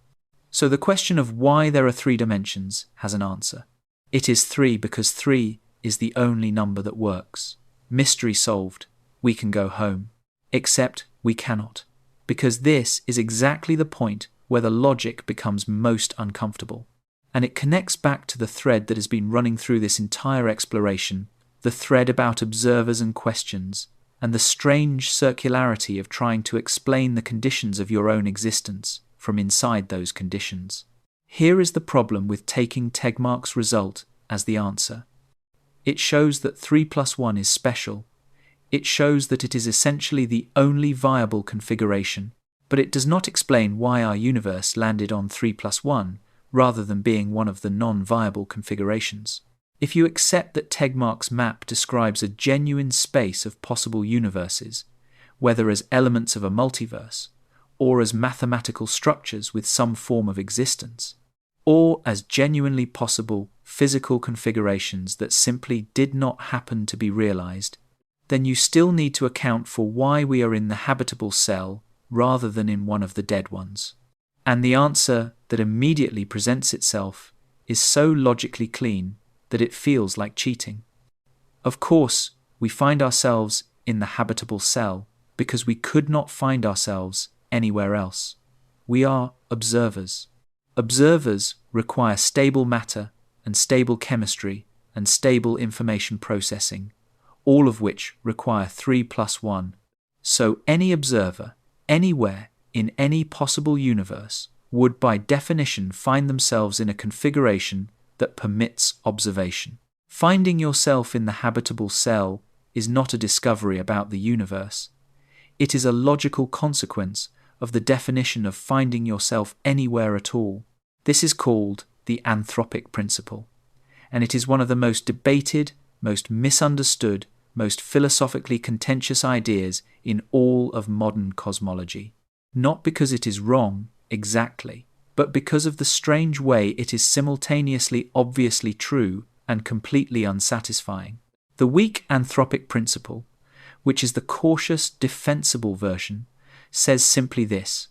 So the question of why there are 3 dimensions has an answer. It is 3 because 3 is the only number that works. Mystery solved. We can go home. Except we cannot, because this is exactly the point where the logic becomes most uncomfortable. And it connects back to the thread that has been running through this entire exploration, the thread about observers and questions, and the strange circularity of trying to explain the conditions of your own existence from inside those conditions. Here is the problem with taking Tegmark's result as the answer. It shows that 3 plus 1 is special. It shows that it is essentially the only viable configuration, but it does not explain why our universe landed on 3 plus 1 rather than being one of the non-viable configurations. If you accept that Tegmark's map describes a genuine space of possible universes, whether as elements of a multiverse, or as mathematical structures with some form of existence, or as genuinely possible physical configurations that simply did not happen to be realized, then you still need to account for why we are in the habitable cell rather than in one of the dead ones. And the answer that immediately presents itself is so logically clean that it feels like cheating. Of course, we find ourselves in the habitable cell because we could not find ourselves anywhere else. We are observers. Observers require stable matter and stable chemistry and stable information processing, all of which require 3 plus 1. So any observer, anywhere, in any possible universe, would by definition find themselves in a configuration that permits observation. Finding yourself in the habitable cell is not a discovery about the universe. It is a logical consequence of the definition of finding yourself anywhere at all. This is called the anthropic principle, and it is one of the most debated, most misunderstood, most philosophically contentious ideas in all of modern cosmology. Not because it is wrong, exactly, but because of the strange way it is simultaneously obviously true and completely unsatisfying. The weak anthropic principle, which is the cautious, defensible version, says simply this: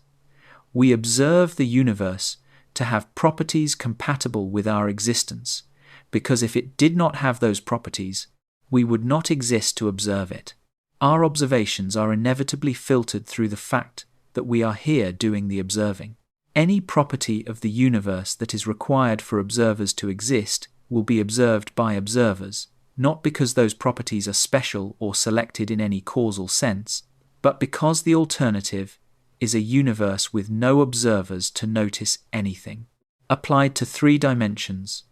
we observe the universe to have properties compatible with our existence, because if it did not have those properties, we would not exist to observe it. Our observations are inevitably filtered through the fact that we are here doing the observing. Any property of the universe that is required for observers to exist will be observed by observers, not because those properties are special or selected in any causal sense, but because the alternative is a universe with no observers to notice anything. Applied to 3 dimensions,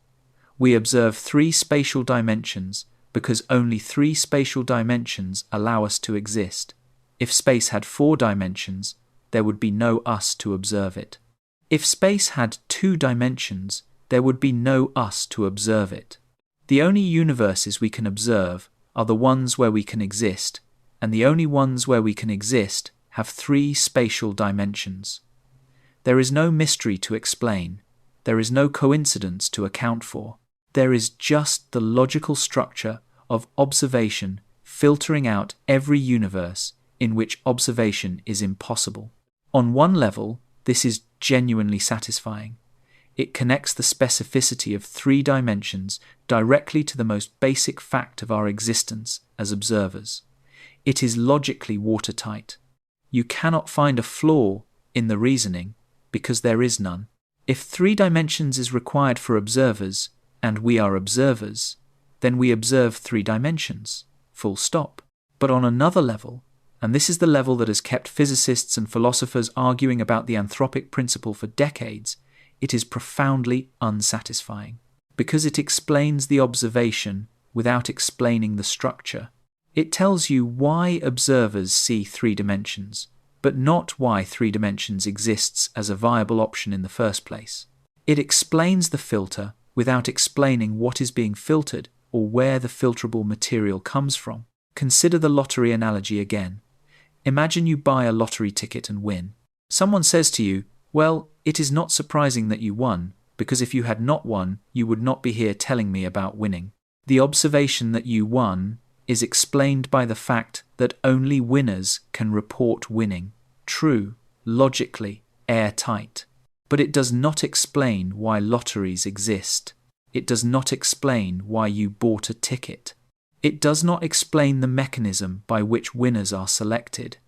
we observe 3 spatial dimensions because only 3 spatial dimensions allow us to exist. If space had 4 dimensions, there would be no us to observe it. If space had 2 dimensions, there would be no us to observe it. The only universes we can observe are the ones where we can exist, and the only ones where we can exist have 3 spatial dimensions. There is no mystery to explain. There is no coincidence to account for. There is just the logical structure of observation filtering out every universe in which observation is impossible. On one level, this is genuinely satisfying. It connects the specificity of 3 dimensions directly to the most basic fact of our existence as observers. It is logically watertight. You cannot find a flaw in the reasoning because there is none. If 3 dimensions is required for observers, and we are observers, then we observe 3 dimensions, full stop. But on another level, And this is the level that has kept physicists and philosophers arguing about the anthropic principle for decades. It is profoundly unsatisfying, because it explains the observation without explaining the structure. It tells you why observers see three dimensions, but not why three dimensions exists as a viable option in the first place. It explains the filter without explaining what is being filtered or where the filterable material comes from. Consider the lottery analogy again. Imagine you buy a lottery ticket and win. Someone says to you, well, it is not surprising that you won, because if you had not won, you would not be here telling me about winning. The observation that you won is explained by the fact that only winners can report winning. True, logically, airtight. But it does not explain why lotteries exist. It does not explain why you bought a ticket. It does not explain the mechanism by which winners are selected.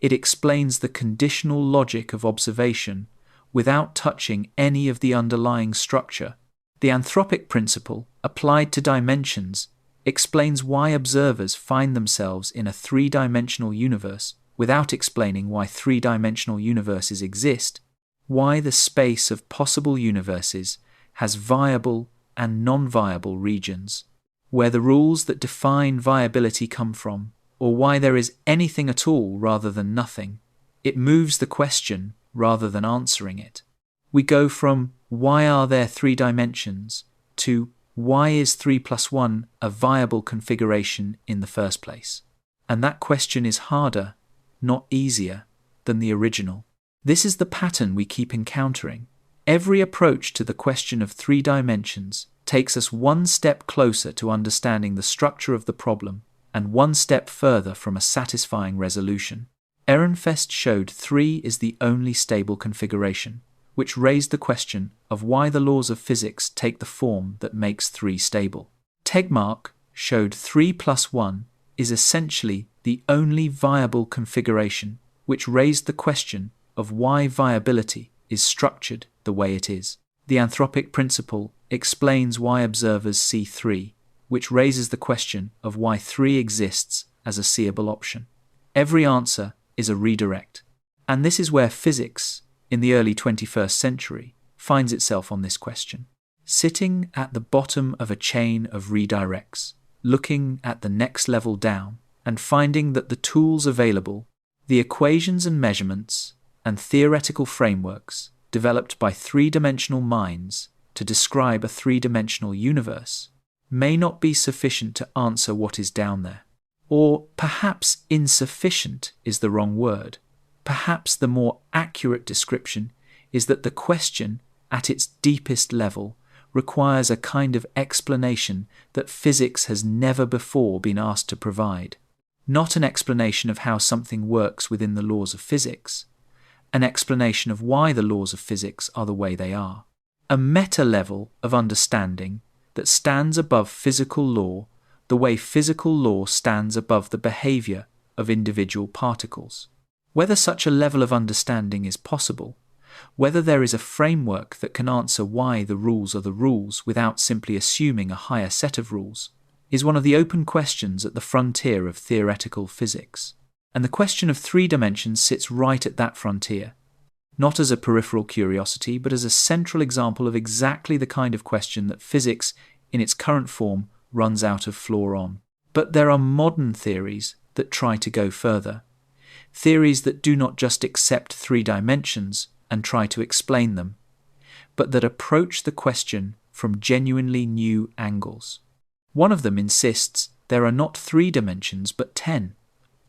It explains the conditional logic of observation without touching any of the underlying structure. The anthropic principle, applied to dimensions, explains why observers find themselves in a three-dimensional universe without explaining why three-dimensional universes exist, why the space of possible universes has viable and non-viable regions, where the rules that define viability come from, or why there is anything at all rather than nothing. It moves the question rather than answering it. We go from why are there three dimensions to why is 3 + 1 a viable configuration in the first place? And that question is harder, not easier, than the original. This is the pattern we keep encountering. Every approach to the question of three dimensions takes us one step closer to understanding the structure of the problem and one step further from a satisfying resolution. Ehrenfest showed 3 is the only stable configuration, which raised the question of why the laws of physics take the form that makes 3 stable. Tegmark showed 3 + 1 is essentially the only viable configuration, which raised the question of why viability is structured the way it is. The anthropic principle explains why observers see 3, which raises the question of why 3 exists as a seeable option. Every answer is a redirect. And this is where physics, in the early 21st century, finds itself on this question. Sitting at the bottom of a chain of redirects, looking at the next level down, and finding that the tools available, the equations and measurements, and theoretical frameworks developed by three-dimensional minds to describe a three-dimensional universe may not be sufficient to answer what is down there. Or perhaps insufficient is the wrong word. Perhaps the more accurate description is that the question, at its deepest level, requires a kind of explanation that physics has never before been asked to provide. Not an explanation of how something works within the laws of physics, an explanation of why the laws of physics are the way they are. A meta-level of understanding that stands above physical law the way physical law stands above the behavior of individual particles. Whether such a level of understanding is possible, whether there is a framework that can answer why the rules are the rules without simply assuming a higher set of rules, is one of the open questions at the frontier of theoretical physics. And the question of three dimensions sits right at that frontier, not as a peripheral curiosity, but as a central example of exactly the kind of question that physics, in its current form, runs out of floor on. But there are modern theories that try to go further. Theories that do not just accept three dimensions and try to explain them, but that approach the question from genuinely new angles. One of them insists there are not 3 dimensions but 10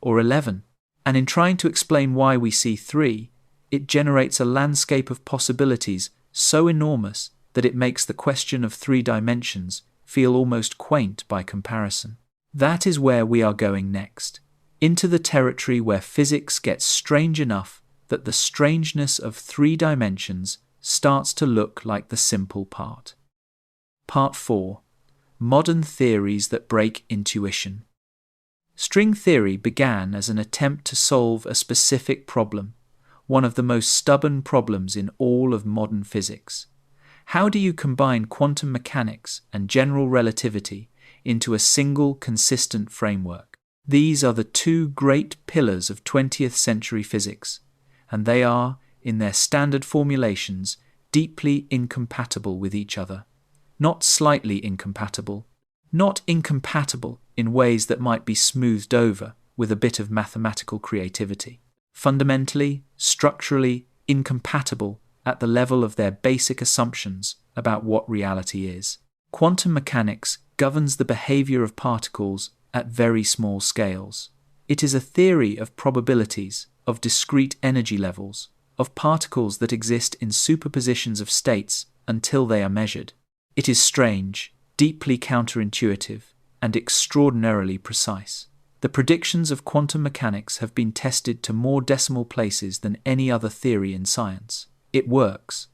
or 11, and in trying to explain why we see 3, it generates a landscape of possibilities so enormous that it makes the question of 3 dimensions feel almost quaint by comparison. That is where we are going next, into the territory where physics gets strange enough that the strangeness of 3 dimensions starts to look like the simple part. Part 4. Modern theories that break intuition. String theory began as an attempt to solve a specific problem, one of the most stubborn problems in all of modern physics. How do you combine quantum mechanics and general relativity into a single consistent framework? These are the two great pillars of 20th century physics, and they are, in their standard formulations, deeply incompatible with each other. Not slightly incompatible, not incompatible in ways that might be smoothed over with a bit of mathematical creativity. Fundamentally, structurally incompatible at the level of their basic assumptions about what reality is. Quantum mechanics governs the behavior of particles at very small scales. It is a theory of probabilities, of discrete energy levels, of particles that exist in superpositions of states until they are measured. It is strange, deeply counterintuitive, and extraordinarily precise. The predictions of quantum mechanics have been tested to more decimal places than any other theory in science. It works.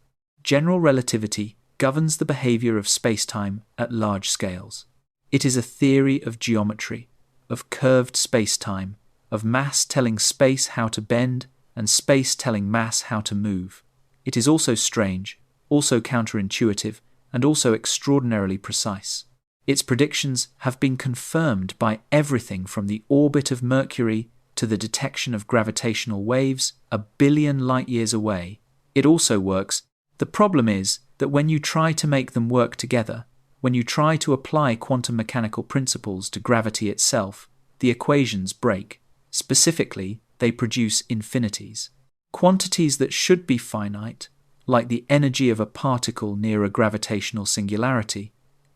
General relativity governs the behavior of spacetime at large scales. It is a theory of geometry, of curved spacetime, of mass telling space how to bend and space telling mass how to move. It is also strange, also counterintuitive, and also extraordinarily precise. Its predictions have been confirmed by everything from the orbit of Mercury to the detection of gravitational waves 1 billion light-years away. It also works. The problem is that when you try to make them work together, when you try to apply quantum mechanical principles to gravity itself, the equations break. Specifically, they produce infinities. Quantities that should be finite, like the energy of a particle near a gravitational singularity,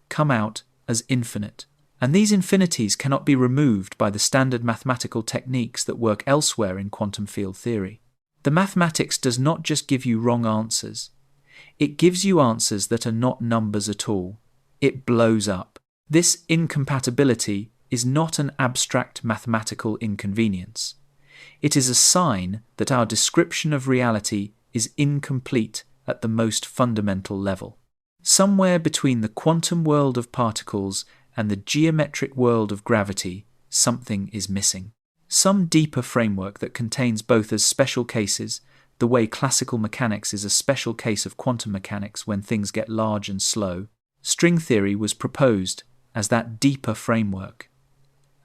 come out as infinite. And these infinities cannot be removed by the standard mathematical techniques that work elsewhere in quantum field theory. The mathematics does not just give you wrong answers. It gives you answers that are not numbers at all. It blows up. This incompatibility is not an abstract mathematical inconvenience. It is a sign that our description of reality is incomplete at the most fundamental level. Somewhere between the quantum world of particles and the geometric world of gravity, something is missing. Some deeper framework that contains both as special cases, the way classical mechanics is a special case of quantum mechanics when things get large and slow. String theory was proposed as that deeper framework.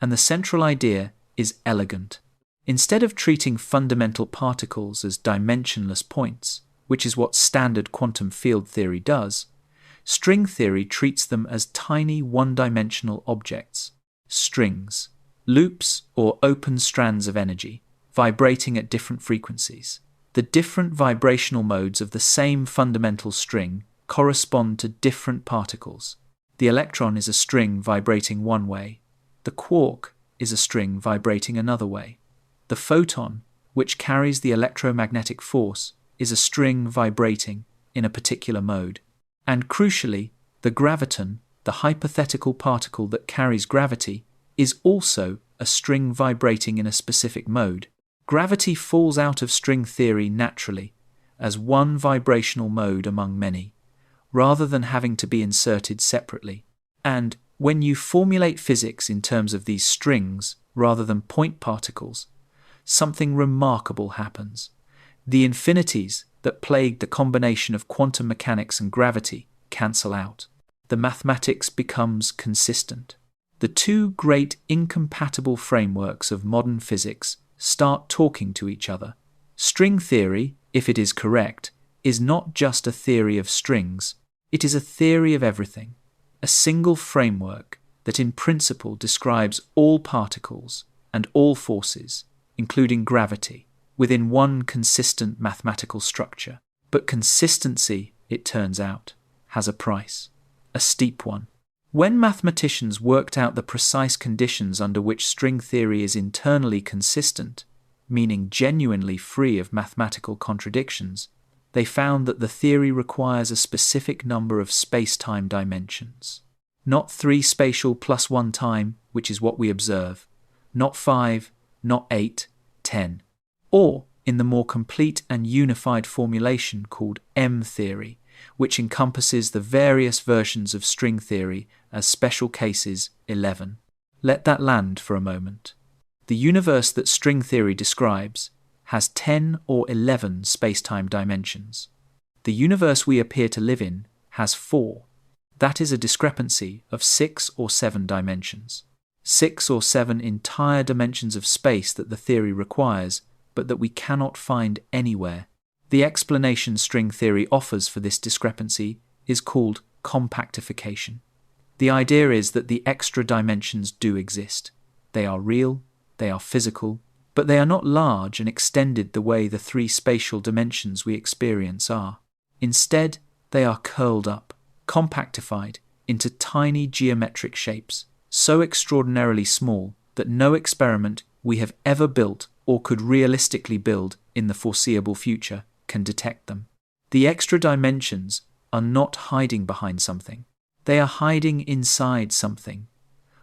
And the central idea is elegant. Instead of treating fundamental particles as dimensionless points, which is what standard quantum field theory does, string theory treats them as tiny one-dimensional objects, strings, loops or open strands of energy, vibrating at different frequencies. The different vibrational modes of the same fundamental string correspond to different particles. The electron is a string vibrating one way. The quark is a string vibrating another way. The photon, which carries the electromagnetic force, is a string vibrating in a particular mode. And crucially, the graviton, the hypothetical particle that carries gravity, is also a string vibrating in a specific mode. Gravity falls out of string theory naturally, as one vibrational mode among many, rather than having to be inserted separately. And when you formulate physics in terms of these strings rather than point particles, something remarkable happens. The infinities that plagued the combination of quantum mechanics and gravity cancel out. The mathematics becomes consistent. The two great incompatible frameworks of modern physics start talking to each other. String theory, if it is correct, is not just a theory of strings. It is a theory of everything, a single framework that in principle describes all particles and all forces, including gravity, within one consistent mathematical structure. But consistency, it turns out, has a price, a steep one. When mathematicians worked out the precise conditions under which string theory is internally consistent, meaning genuinely free of mathematical contradictions, they found that the theory requires a specific number of space-time dimensions. Not 3 spatial plus 1 time, which is what we observe, not 5, not 8, 10. Or in the more complete and unified formulation called M-theory, which encompasses the various versions of string theory as special cases 11. Let that land for a moment. The universe that string theory describes has 10 or 11 space-time dimensions. The universe we appear to live in has 4. That is a discrepancy of 6 or 7 dimensions. 6 or 7 entire dimensions of space that the theory requires, but that we cannot find anywhere. The explanation string theory offers for this discrepancy is called compactification. The idea is that the extra dimensions do exist. They are real, they are physical, but they are not large and extended the way the 3 spatial dimensions we experience are. Instead, they are curled up, compactified into tiny geometric shapes, so extraordinarily small that no experiment we have ever built or could realistically build in the foreseeable future can detect them. The extra dimensions are not hiding behind something. They are hiding inside something,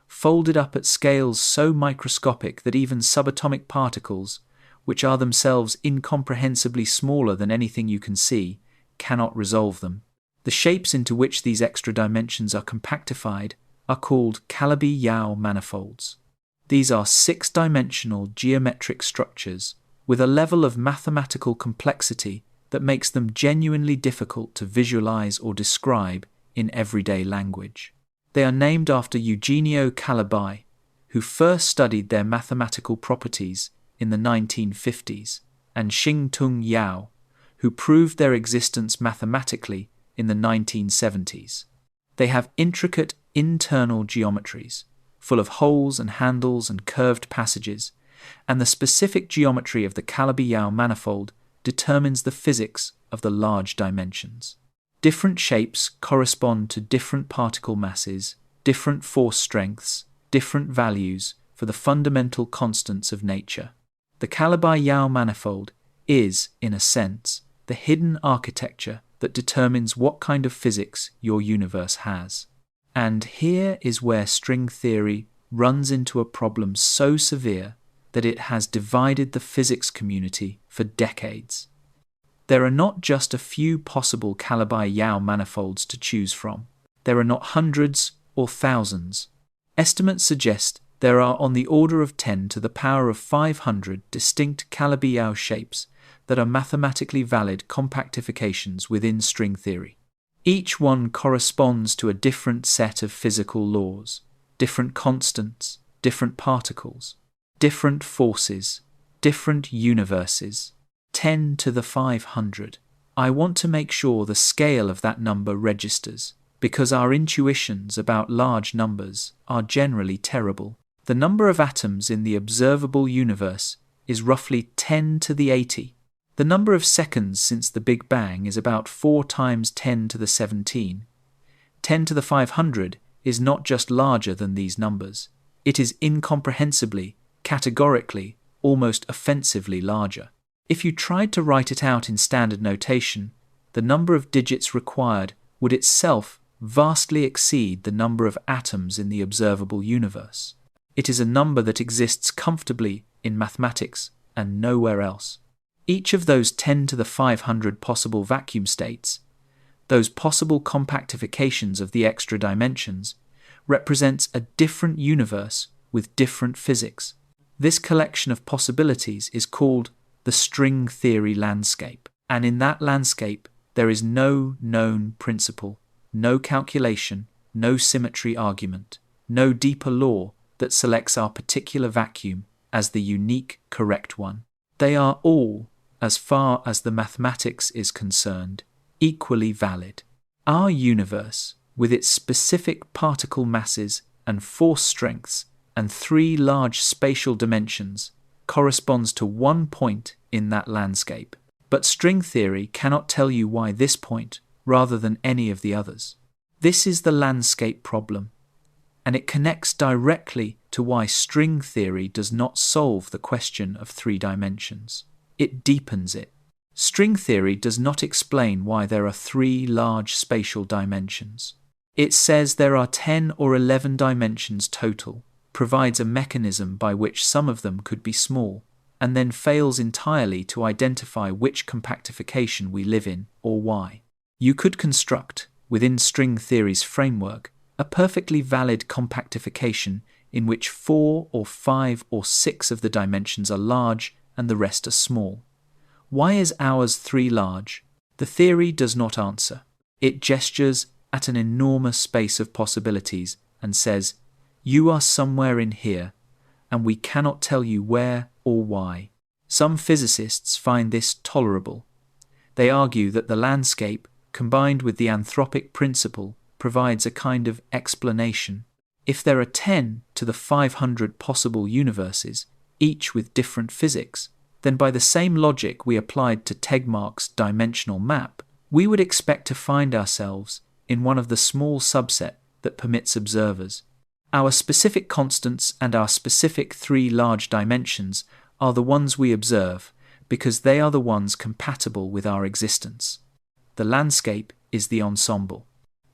folded up at scales so microscopic that even subatomic particles, which are themselves incomprehensibly smaller than anything you can see, cannot resolve them. The shapes into which these extra dimensions are compactified are called Calabi-Yau manifolds. These are 6-dimensional geometric structures with a level of mathematical complexity that makes them genuinely difficult to visualize or describe in everyday language. They are named after Eugenio Calabi, who first studied their mathematical properties in the 1950s, and Xing-Tung Yau, who proved their existence mathematically in the 1970s. They have intricate internal geometries, full of holes and handles and curved passages, and the specific geometry of the Calabi-Yau manifold determines the physics of the large dimensions. Different shapes correspond to different particle masses, different force strengths, different values for the fundamental constants of nature. The Calabi-Yau manifold is, in a sense, the hidden architecture that determines what kind of physics your universe has. And here is where string theory runs into a problem so severe that it has divided the physics community for decades. There are not just a few possible Calabi-Yau manifolds to choose from. There are not hundreds or thousands. Estimates suggest there are on the order of 10 to the power of 500 distinct Calabi-Yau shapes that are mathematically valid compactifications within string theory. Each one corresponds to a different set of physical laws, different constants, different particles, different forces, different universes. 10 to the 500. I want to make sure the scale of that number registers, because our intuitions about large numbers are generally terrible. The number of atoms in the observable universe is roughly 10 to the 80. The number of seconds since the Big Bang is about 4 times 10 to the 17. 10 to the 500 is not just larger than these numbers. It is incomprehensibly, categorically, almost offensively larger. If you tried to write it out in standard notation, the number of digits required would itself vastly exceed the number of atoms in the observable universe. It is a number that exists comfortably in mathematics and nowhere else. Each of those 10 to the 500 possible vacuum states, those possible compactifications of the extra dimensions, represents a different universe with different physics. This collection of possibilities is called the string theory landscape, and in that landscape there is no known principle, no calculation, no symmetry argument, no deeper law that selects our particular vacuum as the unique correct one. They are all, as far as the mathematics is concerned, equally valid. Our universe, with its specific particle masses and force strengths and 3 large spatial dimensions, corresponds to one point in that landscape. But string theory cannot tell you why this point rather than any of the others. This is the landscape problem, and it connects directly to why string theory does not solve the question of 3 dimensions. It deepens it. String theory does not explain why there are 3 large spatial dimensions. It says there are 10 or 11 dimensions total, provides a mechanism by which some of them could be small, and then fails entirely to identify which compactification we live in or why. You could construct, within string theory's framework, a perfectly valid compactification in which 4 or 5 or 6 of the dimensions are large and the rest are small. Why is ours 3 large? The theory does not answer. It gestures at an enormous space of possibilities and says, You are somewhere in here, and we cannot tell you where or why. Some physicists find this tolerable. They argue that the landscape, combined with the anthropic principle, provides a kind of explanation. If there are 10 to the 500 possible universes, each with different physics, then by the same logic we applied to Tegmark's dimensional map, we would expect to find ourselves in one of the small subset that permits observers. Our specific constants and our specific 3 large dimensions are the ones we observe because they are the ones compatible with our existence. The landscape is the ensemble.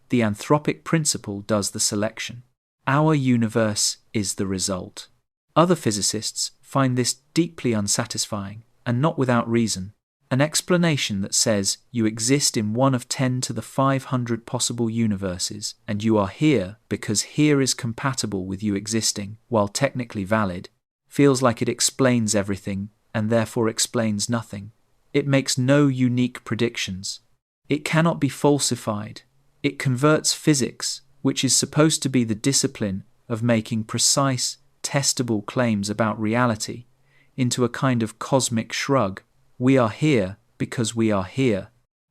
The anthropic principle does the selection. Our universe is the result. Other physicists find this deeply unsatisfying, and not without reason. An explanation that says you exist in one of 10 to the 500 possible universes, and you are here because here is compatible with you existing, while technically valid, feels like it explains everything and therefore explains nothing. It makes no unique predictions. It cannot be falsified. It converts physics, which is supposed to be the discipline of making precise, testable claims about reality, into a kind of cosmic shrug. We are here because we are here.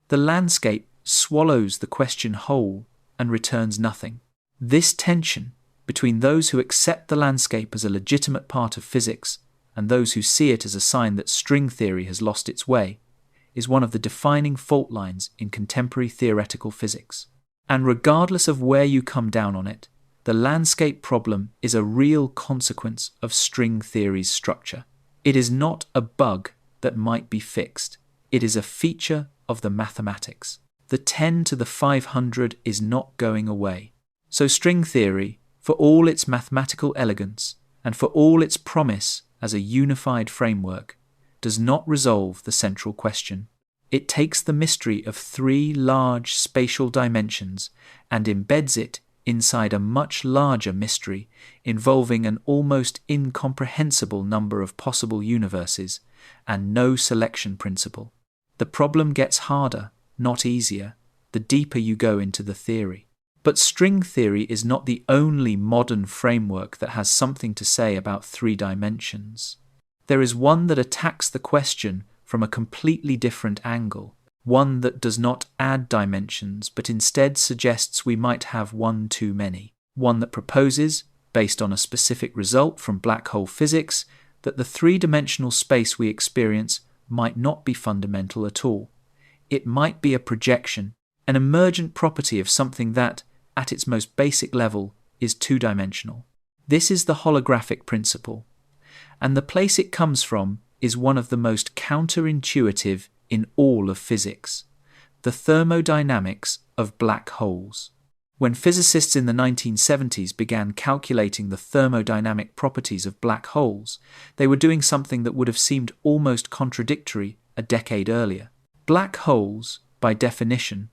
The landscape swallows the question whole and returns nothing. This tension between those who accept the landscape as a legitimate part of physics and those who see it as a sign that string theory has lost its way is one of the defining fault lines in contemporary theoretical physics. And regardless of where you come down on it, the landscape problem is a real consequence of string theory's structure. It is not a bug that might be fixed. It is a feature of the mathematics. The 10 to the 500 is not going away. So string theory, for all its mathematical elegance and for all its promise as a unified framework, does not resolve the central question. It takes the mystery of 3 large spatial dimensions and embeds it inside a much larger mystery involving an almost incomprehensible number of possible universes and no selection principle. The problem gets harder, not easier, the deeper you go into the theory. But string theory is not the only modern framework that has something to say about 3 dimensions. There is one that attacks the question from a completely different angle, one that does not add dimensions but instead suggests we might have one too many, one that proposes, based on a specific result from black hole physics, that the 3-dimensional space we experience might not be fundamental at all. It might be a projection, an emergent property of something that, at its most basic level, is 2-dimensional. This is the holographic principle, and the place it comes from is one of the most counterintuitive in all of physics: the thermodynamics of black holes. When physicists in the 1970s began calculating the thermodynamic properties of black holes, they were doing something that would have seemed almost contradictory a decade earlier. Black holes, by definition,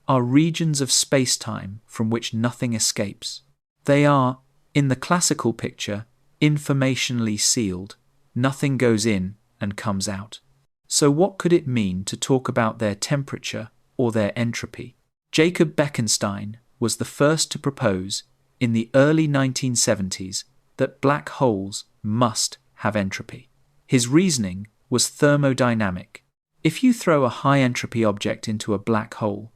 are regions of space-time from which nothing escapes. They are, in the classical picture, informationally sealed. Nothing goes in and comes out. So what could it mean to talk about their temperature or their entropy? Jacob Bekenstein was the first to propose, in the early 1970s, that black holes must have entropy. His reasoning was thermodynamic. If you throw a high-entropy object into a black hole,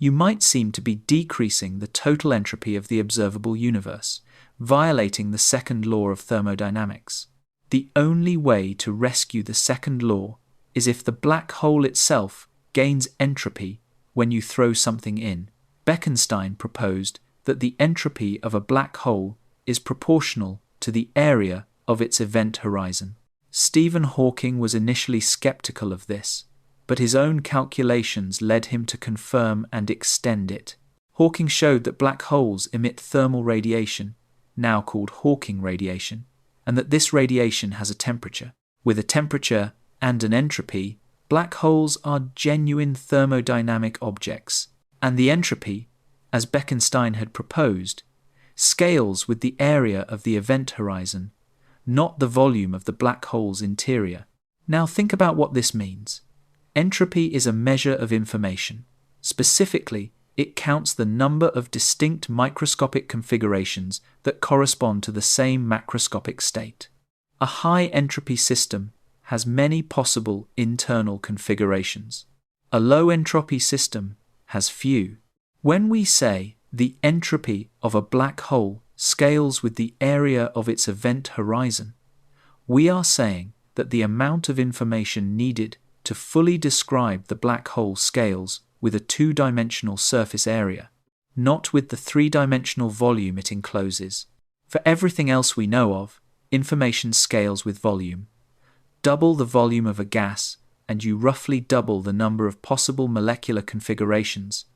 you might seem to be decreasing the total entropy of the observable universe, violating the second law of thermodynamics. The only way to rescue the second law is if the black hole itself gains entropy when you throw something in. Bekenstein proposed that the entropy of a black hole is proportional to the area of its event horizon. Stephen Hawking was initially skeptical of this, but his own calculations led him to confirm and extend it. Hawking showed that black holes emit thermal radiation, now called Hawking radiation, and that this radiation has a temperature. With a temperature and an entropy, black holes are genuine thermodynamic objects, and the entropy, as Bekenstein had proposed, scales with the area of the event horizon, not the volume of the black hole's interior. Now think about what this means. Entropy is a measure of information. Specifically, It counts the number of distinct microscopic configurations that correspond to the same macroscopic state. A high-entropy system has many possible internal configurations. A low-entropy system has few. When we say the entropy of a black hole scales with the area of its event horizon, we are saying that the amount of information needed to fully describe the black hole scales with a two-dimensional surface area, not with the three-dimensional volume it encloses. For everything else we know of, information scales with volume. Double the volume of a gas, and you roughly double the number of possible molecular configurations,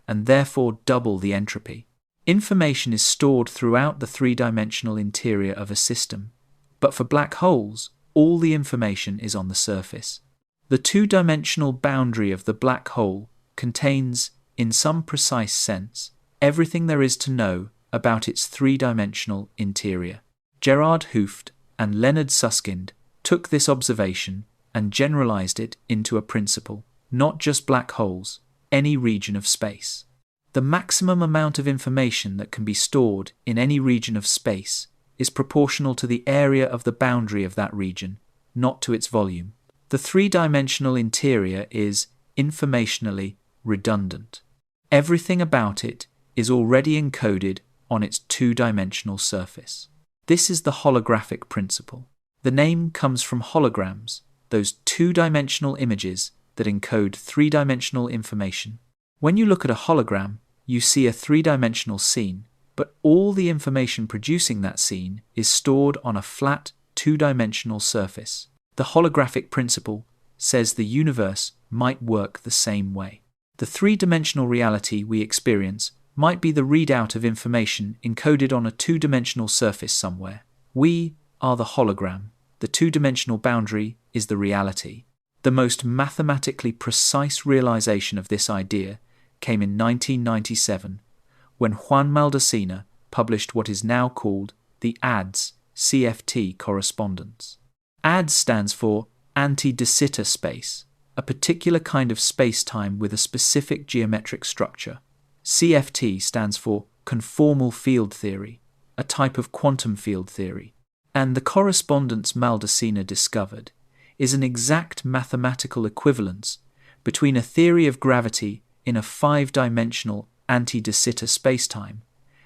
and therefore double the entropy. Information is stored throughout the three-dimensional interior of a system, but for black holes, all the information is on the surface. The two-dimensional boundary of the black hole contains, in some precise sense, everything there is to know about its three-dimensional interior. Gerard Hooft and Leonard Susskind took this observation and generalized it into a principle, not just black holes, any region of space. The maximum amount of information that can be stored in any region of space is proportional to the area of the boundary of that region, not to its volume. The three-dimensional interior is informationally redundant. Everything about it is already encoded on its two-dimensional surface. This is the holographic principle. The name comes from holograms, those two-dimensional images that encode three-dimensional information. When you look at a hologram, you see a three-dimensional scene, but all the information producing that scene is stored on a flat, two-dimensional surface. The holographic principle says the universe might work the same way. The three-dimensional reality we experience might be the readout of information encoded on a two-dimensional surface somewhere. We are the hologram. The two-dimensional boundary is the reality. The most mathematically precise realization of this idea came in 1997, when Juan Maldacena published what is now called the ADS CFT correspondence. ADS stands for anti-de Sitter space, a particular kind of space-time with a specific geometric structure. CFT stands for conformal field theory, a type of quantum field theory. And the correspondence Maldacena discovered is an exact mathematical equivalence between a theory of gravity in a five-dimensional anti-de Sitter spacetime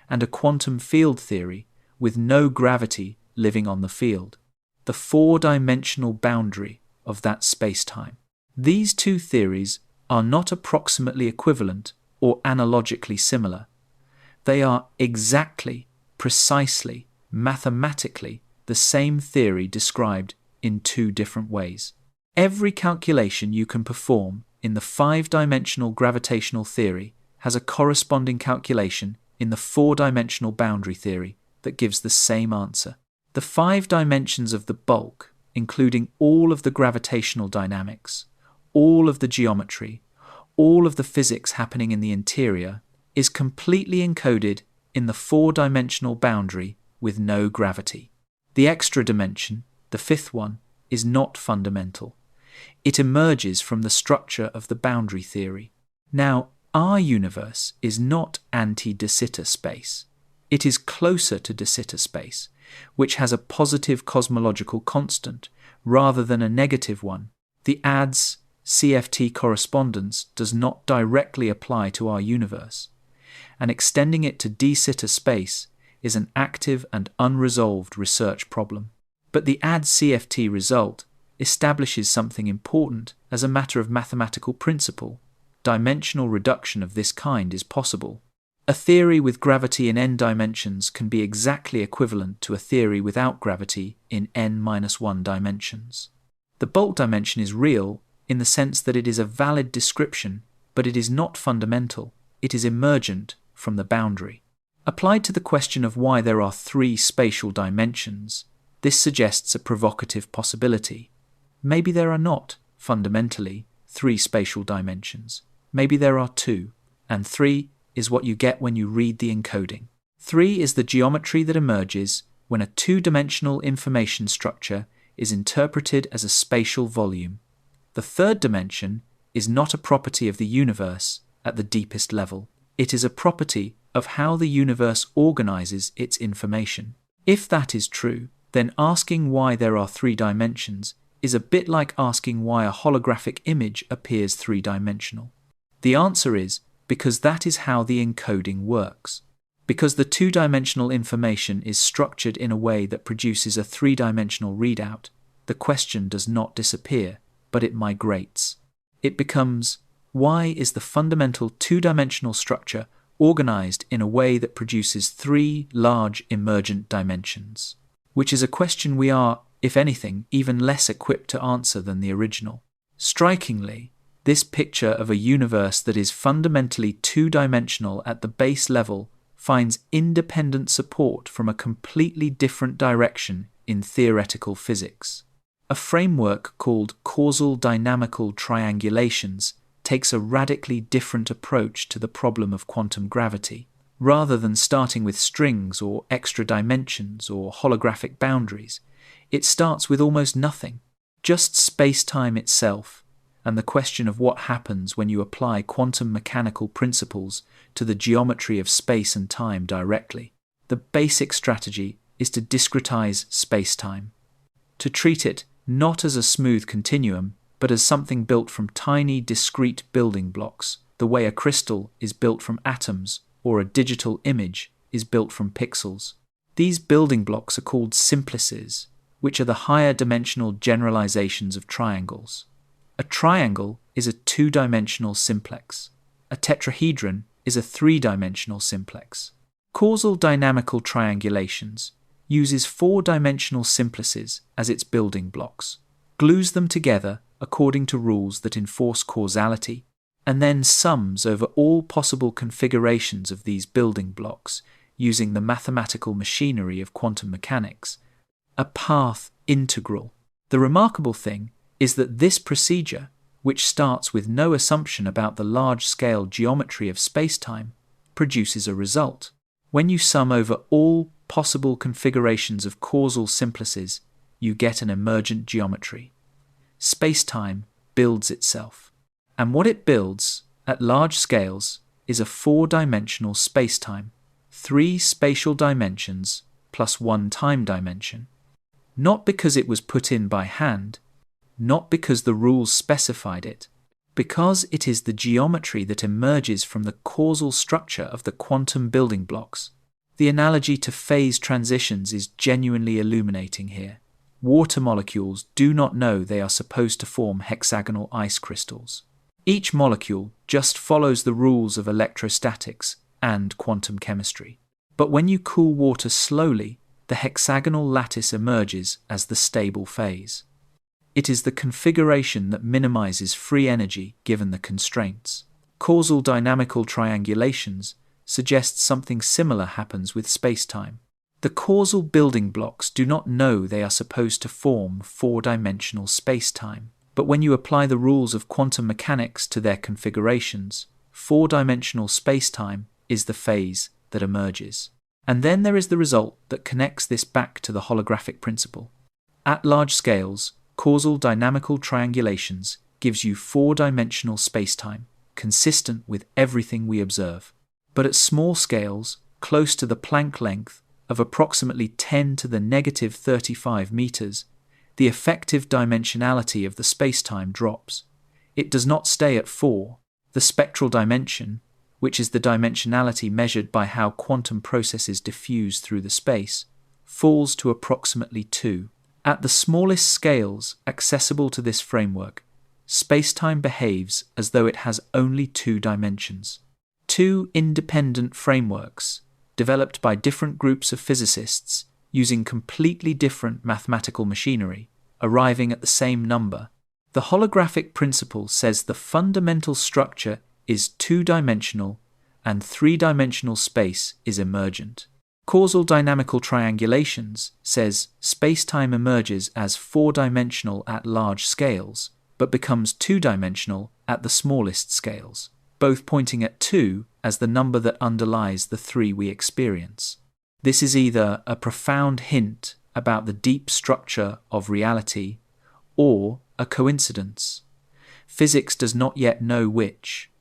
and a quantum field theory with no gravity living on the field, the four-dimensional boundary of that spacetime. These two theories are not approximately equivalent or analogically similar. They are exactly, precisely, mathematically the same theory described in two different ways. Every calculation you can perform in the five-dimensional gravitational theory has a corresponding calculation in the four-dimensional boundary theory that gives the same answer. The five dimensions of the bulk, including all of the gravitational dynamics, all of the geometry, all of the physics happening in the interior, is completely encoded in the four-dimensional boundary with no gravity. The extra dimension, the fifth one, is not fundamental. It emerges from the structure of the boundary theory. Now, our universe is not anti-de Sitter space. It is closer to de Sitter space, which has a positive cosmological constant rather than a negative one. The ADS CFT correspondence does not directly apply to our universe, and extending it to de Sitter space is an active and unresolved research problem. But the ADS CFT result establishes something important as a matter of mathematical principle. Dimensional reduction of this kind is possible. A theory with gravity in n dimensions can be exactly equivalent to a theory without gravity in n-1 dimensions. The bulk dimension is real in the sense that it is a valid description, but it is not fundamental. It is emergent from the boundary. Applied to the question of why there are three spatial dimensions, this suggests a provocative possibility. Maybe there are not, fundamentally, three spatial dimensions. Maybe there are two, and three is what you get when you read the encoding. Three is the geometry that emerges when a two-dimensional information structure is interpreted as a spatial volume. The third dimension is not a property of the universe at the deepest level. It is a property of how the universe organizes its information. If that is true, then asking why there are 3 dimensions is a bit like asking why a holographic image appears 3-dimensional. The answer is because that is how the encoding works. Because the 2-dimensional information is structured in a way that produces a 3-dimensional readout, the question does not disappear, but it migrates. It becomes, why is the fundamental 2-dimensional structure organized in a way that produces 3 large emergent dimensions? Which is a question we are, if anything, even less equipped to answer than the original. Strikingly, this picture of a universe that is fundamentally 2-dimensional at the base level finds independent support from a completely different direction in theoretical physics. A framework called causal dynamical triangulations takes a radically different approach to the problem of quantum gravity. Rather than starting with strings or extra dimensions or holographic boundaries, it starts with almost nothing, just space-time itself, and the question of what happens when you apply quantum mechanical principles to the geometry of space and time directly. The basic strategy is to discretize space-time, to treat it not as a smooth continuum, but as something built from tiny, discrete building blocks, the way a crystal is built from atoms or a digital image is built from pixels. These building blocks are called simplices, which are the higher dimensional generalizations of triangles. A triangle is a 2-dimensional simplex. A tetrahedron is a 3-dimensional simplex. Causal dynamical triangulations uses 4-dimensional simplices as its building blocks, glues them together according to rules that enforce causality, and then sums over all possible configurations of these building blocks using the mathematical machinery of quantum mechanics, a path integral. The remarkable thing is that this procedure, which starts with no assumption about the large-scale geometry of spacetime, produces a result. When you sum over all possible configurations of causal simplices, you get an emergent geometry. Spacetime builds itself. And what it builds, at large scales, is a 4-dimensional spacetime, 3 spatial dimensions plus 1 time dimension. Not because it was put in by hand, not because the rules specified it, because it is the geometry that emerges from the causal structure of the quantum building blocks. The analogy to phase transitions is genuinely illuminating here. Water molecules do not know they are supposed to form hexagonal ice crystals. Each molecule just follows the rules of electrostatics and quantum chemistry. But when you cool water slowly, the hexagonal lattice emerges as the stable phase. It is the configuration that minimizes free energy given the constraints. Causal dynamical triangulations suggest something similar happens with spacetime. The causal building blocks do not know they are supposed to form 4-dimensional spacetime, but when you apply the rules of quantum mechanics to their configurations, 4-dimensional spacetime is the phase that emerges. And then there is the result that connects this back to the holographic principle. At large scales, causal dynamical triangulations gives you 4-dimensional spacetime, consistent with everything we observe. But at small scales, close to the Planck length of approximately 10 to the negative 35 meters, the effective dimensionality of the spacetime drops. It does not stay at 4. The spectral dimension, which is the dimensionality measured by how quantum processes diffuse through the space, falls to approximately 2. At the smallest scales accessible to this framework, spacetime behaves as though it has only 2 dimensions. 2 independent frameworks, developed by different groups of physicists using completely different mathematical machinery, arriving at the same number. The holographic principle says the fundamental structure is 2-dimensional and 3-dimensional space is emergent. Causal dynamical triangulations says spacetime emerges as 4-dimensional at large scales, but becomes 2-dimensional at the smallest scales, both pointing at 2 as the number that underlies the 3 we experience. This is either a profound hint about the deep structure of reality or a coincidence. Physics does not yet know which,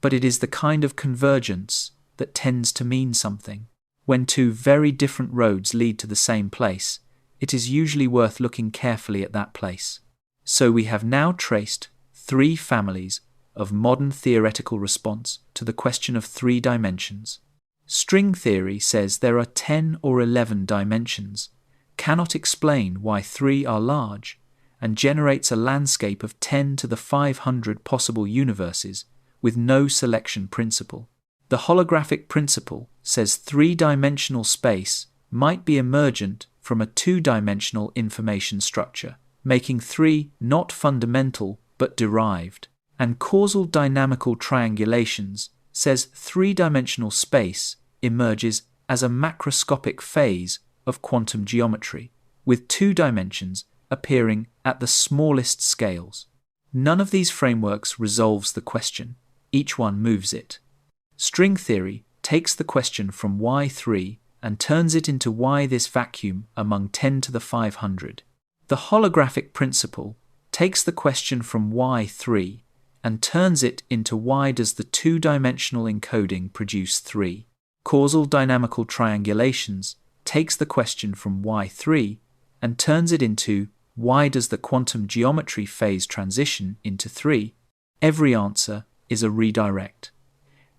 but it is the kind of convergence that tends to mean something. When two very different roads lead to the same place, it is usually worth looking carefully at that place. So we have now traced 3 families of modern theoretical response to the question of 3 dimensions. String theory says there are 10 or 11 dimensions, cannot explain why 3 are large, and generates a landscape of 10 to the 500 possible universes with no selection principle. The holographic principle says 3-dimensional space might be emergent from a 2-dimensional information structure, making 3 not fundamental but derived. And causal dynamical triangulations says 3-dimensional space emerges as a macroscopic phase of quantum geometry, with 2 dimensions appearing at the smallest scales. None of these frameworks resolves the question, each one moves it. String theory takes the question from Y3 and turns it into why this vacuum among 10 to the 500. The holographic principle takes the question from Y3 and turns it into why does the 2-dimensional encoding produce 3. Causal dynamical triangulations takes the question from Y3 and turns it into why does the quantum geometry phase transition into 3. Every answer is a redirect.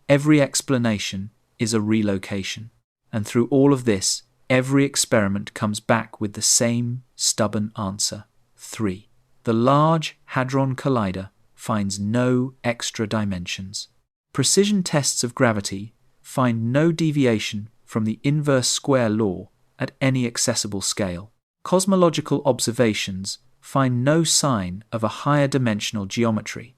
Every explanation is a relocation. And through all of this, every experiment comes back with the same stubborn answer, 3. The Large Hadron Collider finds no extra dimensions. Precision tests of gravity find no deviation from the inverse square law at any accessible scale. Cosmological observations find no sign of a higher dimensional geometry.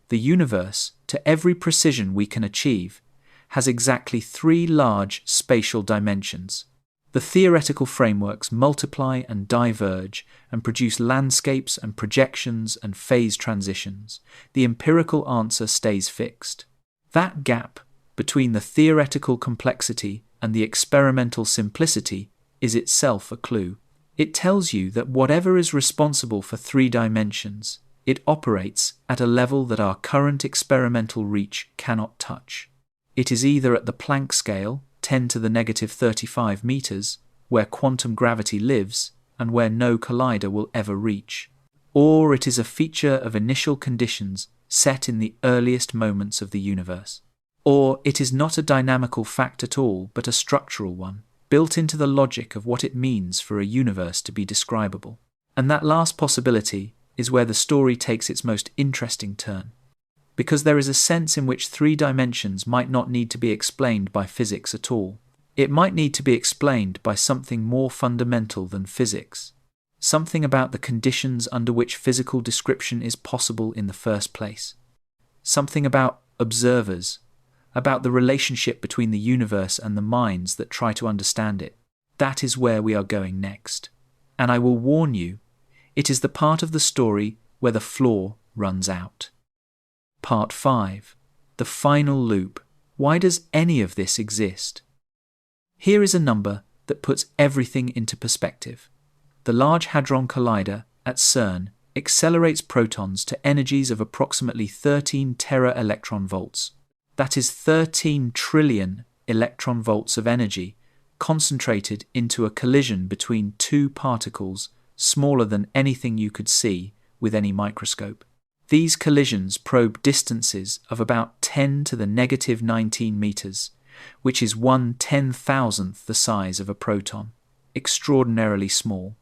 The universe, to every precision we can achieve, has exactly 3 large spatial dimensions. The theoretical frameworks multiply and diverge and produce landscapes and projections and phase transitions. The empirical answer stays fixed. That gap between the theoretical complexity and the experimental simplicity is itself a clue. It tells you that whatever is responsible for 3 dimensions, it operates at a level that our current experimental reach cannot touch. It is either at the Planck scale, 10 to the negative 35 meters, where quantum gravity lives and where no collider will ever reach, or it is a feature of initial conditions set in the earliest moments of the universe. Or it is not a dynamical fact at all, but a structural one, built into the logic of what it means for a universe to be describable. And that last possibility is where the story takes its most interesting turn, because there is a sense in which 3 dimensions might not need to be explained by physics at all. It might need to be explained by something more fundamental than physics, something about the conditions under which physical description is possible in the first place, something about observers, about the relationship between the universe and the minds that try to understand it. That is where we are going next. And I will warn you, it is the part of the story where the floor runs out. Part 5. The final loop. Why does any of this exist? Here is a number that puts everything into perspective. The Large Hadron Collider at CERN accelerates protons to energies of approximately 13 tera-electron volts. That is 13 trillion electron volts of energy concentrated into a collision between 2 particles smaller than anything you could see with any microscope. These collisions probe distances of about 10 to the negative 19 meters, which is 1/10,000th the size of a proton. Extraordinarily small,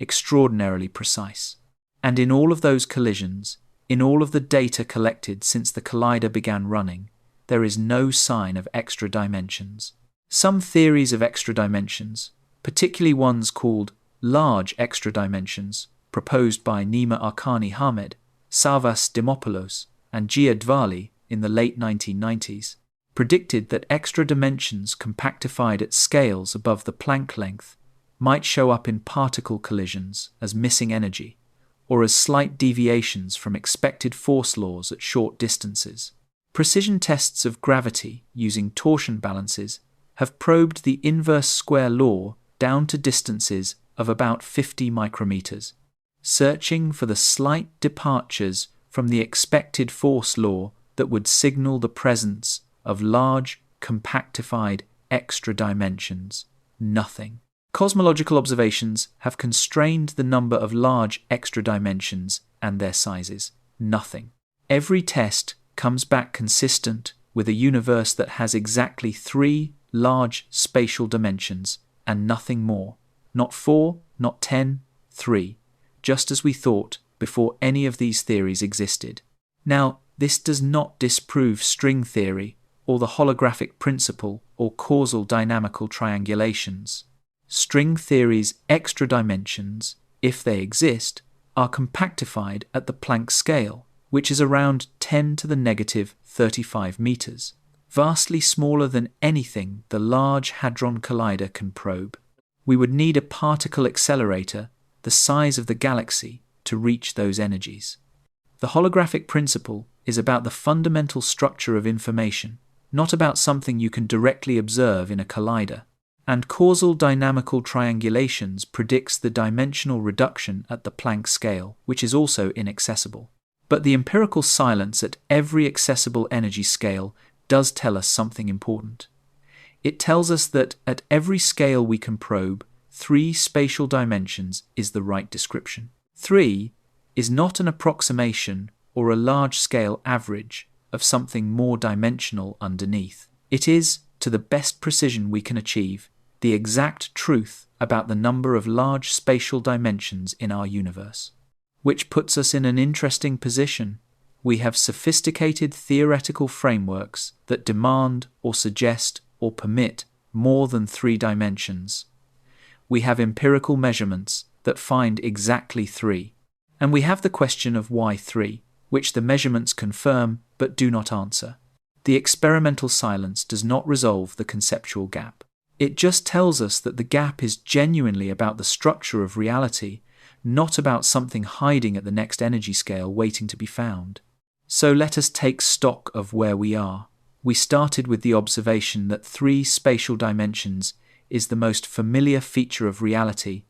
extraordinarily precise. And in all of those collisions, in all of the data collected since the collider began running, there is no sign of extra dimensions. Some theories of extra dimensions, particularly ones called large extra dimensions, proposed by Nima Arkani Hamed, Savas Dimopoulos, and Gia Dvali in the late 1990s, predicted that extra dimensions compactified at scales above the Planck length might show up in particle collisions as missing energy, or as slight deviations from expected force laws at short distances. Precision tests of gravity using torsion balances have probed the inverse square law down to distances of about 50 micrometers, searching for the slight departures from the expected force law that would signal the presence of large, compactified extra dimensions? Nothing. Cosmological observations have constrained the number of large extra dimensions and their sizes. Nothing. Every test comes back consistent with a universe that has exactly 3 large spatial dimensions and nothing more. Not 4, not 10, 3. Just as we thought before any of these theories existed. Now, this does not disprove string theory or the holographic principle or causal dynamical triangulations. String theory's extra dimensions, if they exist, are compactified at the Planck scale, which is around 10 to the negative 35 meters, vastly smaller than anything the Large Hadron Collider can probe. We would need a particle accelerator the size of the galaxy to reach those energies. The holographic principle is about the fundamental structure of information, not about something you can directly observe in a collider. And causal dynamical triangulations predicts the dimensional reduction at the Planck scale, which is also inaccessible. But the empirical silence at every accessible energy scale does tell us something important. It tells us that at every scale we can probe, 3 spatial dimensions is the right description. 3 is not an approximation or a large-scale average of something more dimensional underneath. It is, to the best precision we can achieve, the exact truth about the number of large spatial dimensions in our universe. Which puts us in an interesting position. We have sophisticated theoretical frameworks that demand or suggest or permit more than 3 dimensions. We have empirical measurements that find exactly 3. And we have the question of why 3, which the measurements confirm but do not answer. The experimental silence does not resolve the conceptual gap. It just tells us that the gap is genuinely about the structure of reality, not about something hiding at the next energy scale waiting to be found. So let us take stock of where we are. We started with the observation that 3 spatial dimensions is the most familiar feature of reality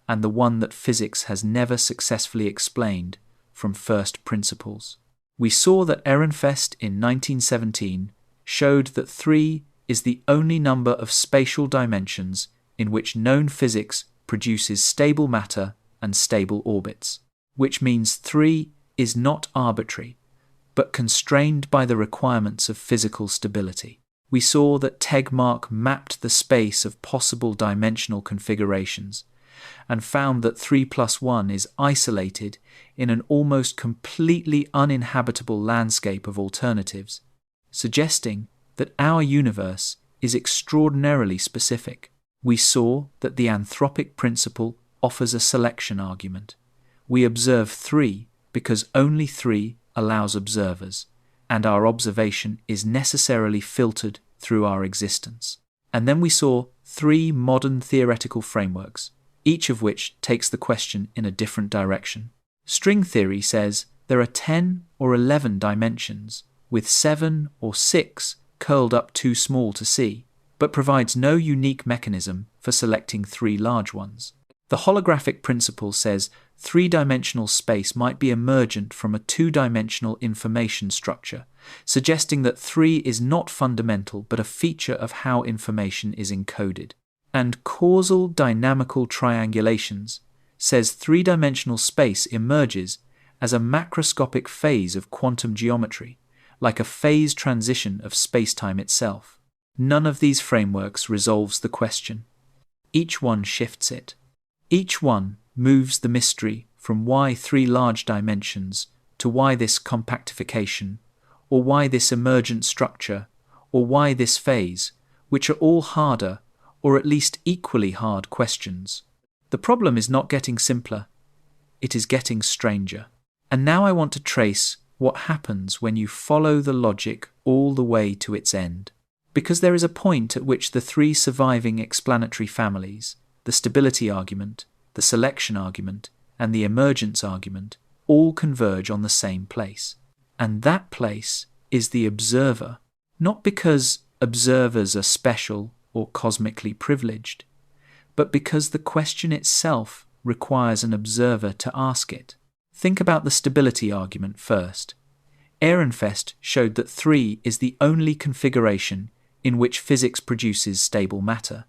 and the one that physics has never successfully explained from first principles. We saw that Ehrenfest in 1917 showed that 3 is the only number of spatial dimensions in which known physics produces stable matter and stable orbits, which means 3 is not arbitrary, but constrained by the requirements of physical stability. We saw that Tegmark mapped the space of possible dimensional configurations and found that 3 plus 1 is isolated in an almost completely uninhabitable landscape of alternatives, suggesting that our universe is extraordinarily specific. We saw that the anthropic principle offers a selection argument. We observe 3 because only 3 allows observers, and our observation is necessarily filtered through our existence. And then we saw 3 modern theoretical frameworks, each of which takes the question in a different direction. String theory says there are 10 or 11 dimensions, with 7 or 6 curled up too small to see, but provides no unique mechanism for selecting 3 large ones. The holographic principle says 3-dimensional space might be emergent from a 2-dimensional information structure, suggesting that 3 is not fundamental but a feature of how information is encoded. And causal dynamical triangulations says 3-dimensional space emerges as a macroscopic phase of quantum geometry, like a phase transition of spacetime itself. None of these frameworks resolves the question. Each one shifts it. Each one moves the mystery from why 3 large dimensions to why this compactification, or why this emergent structure, or why this phase, which are all harder, or at least equally hard questions. The problem is not getting simpler, it is getting stranger. And now I want to trace what happens when you follow the logic all the way to its end. Because there is a point at which the 3 surviving explanatory families, the stability argument, the selection argument, and the emergence argument, all converge on the same place. And that place is the observer, not because observers are special or cosmically privileged, but because the question itself requires an observer to ask it. Think about the stability argument first. Ehrenfest showed that 3 is the only configuration in which physics produces stable matter.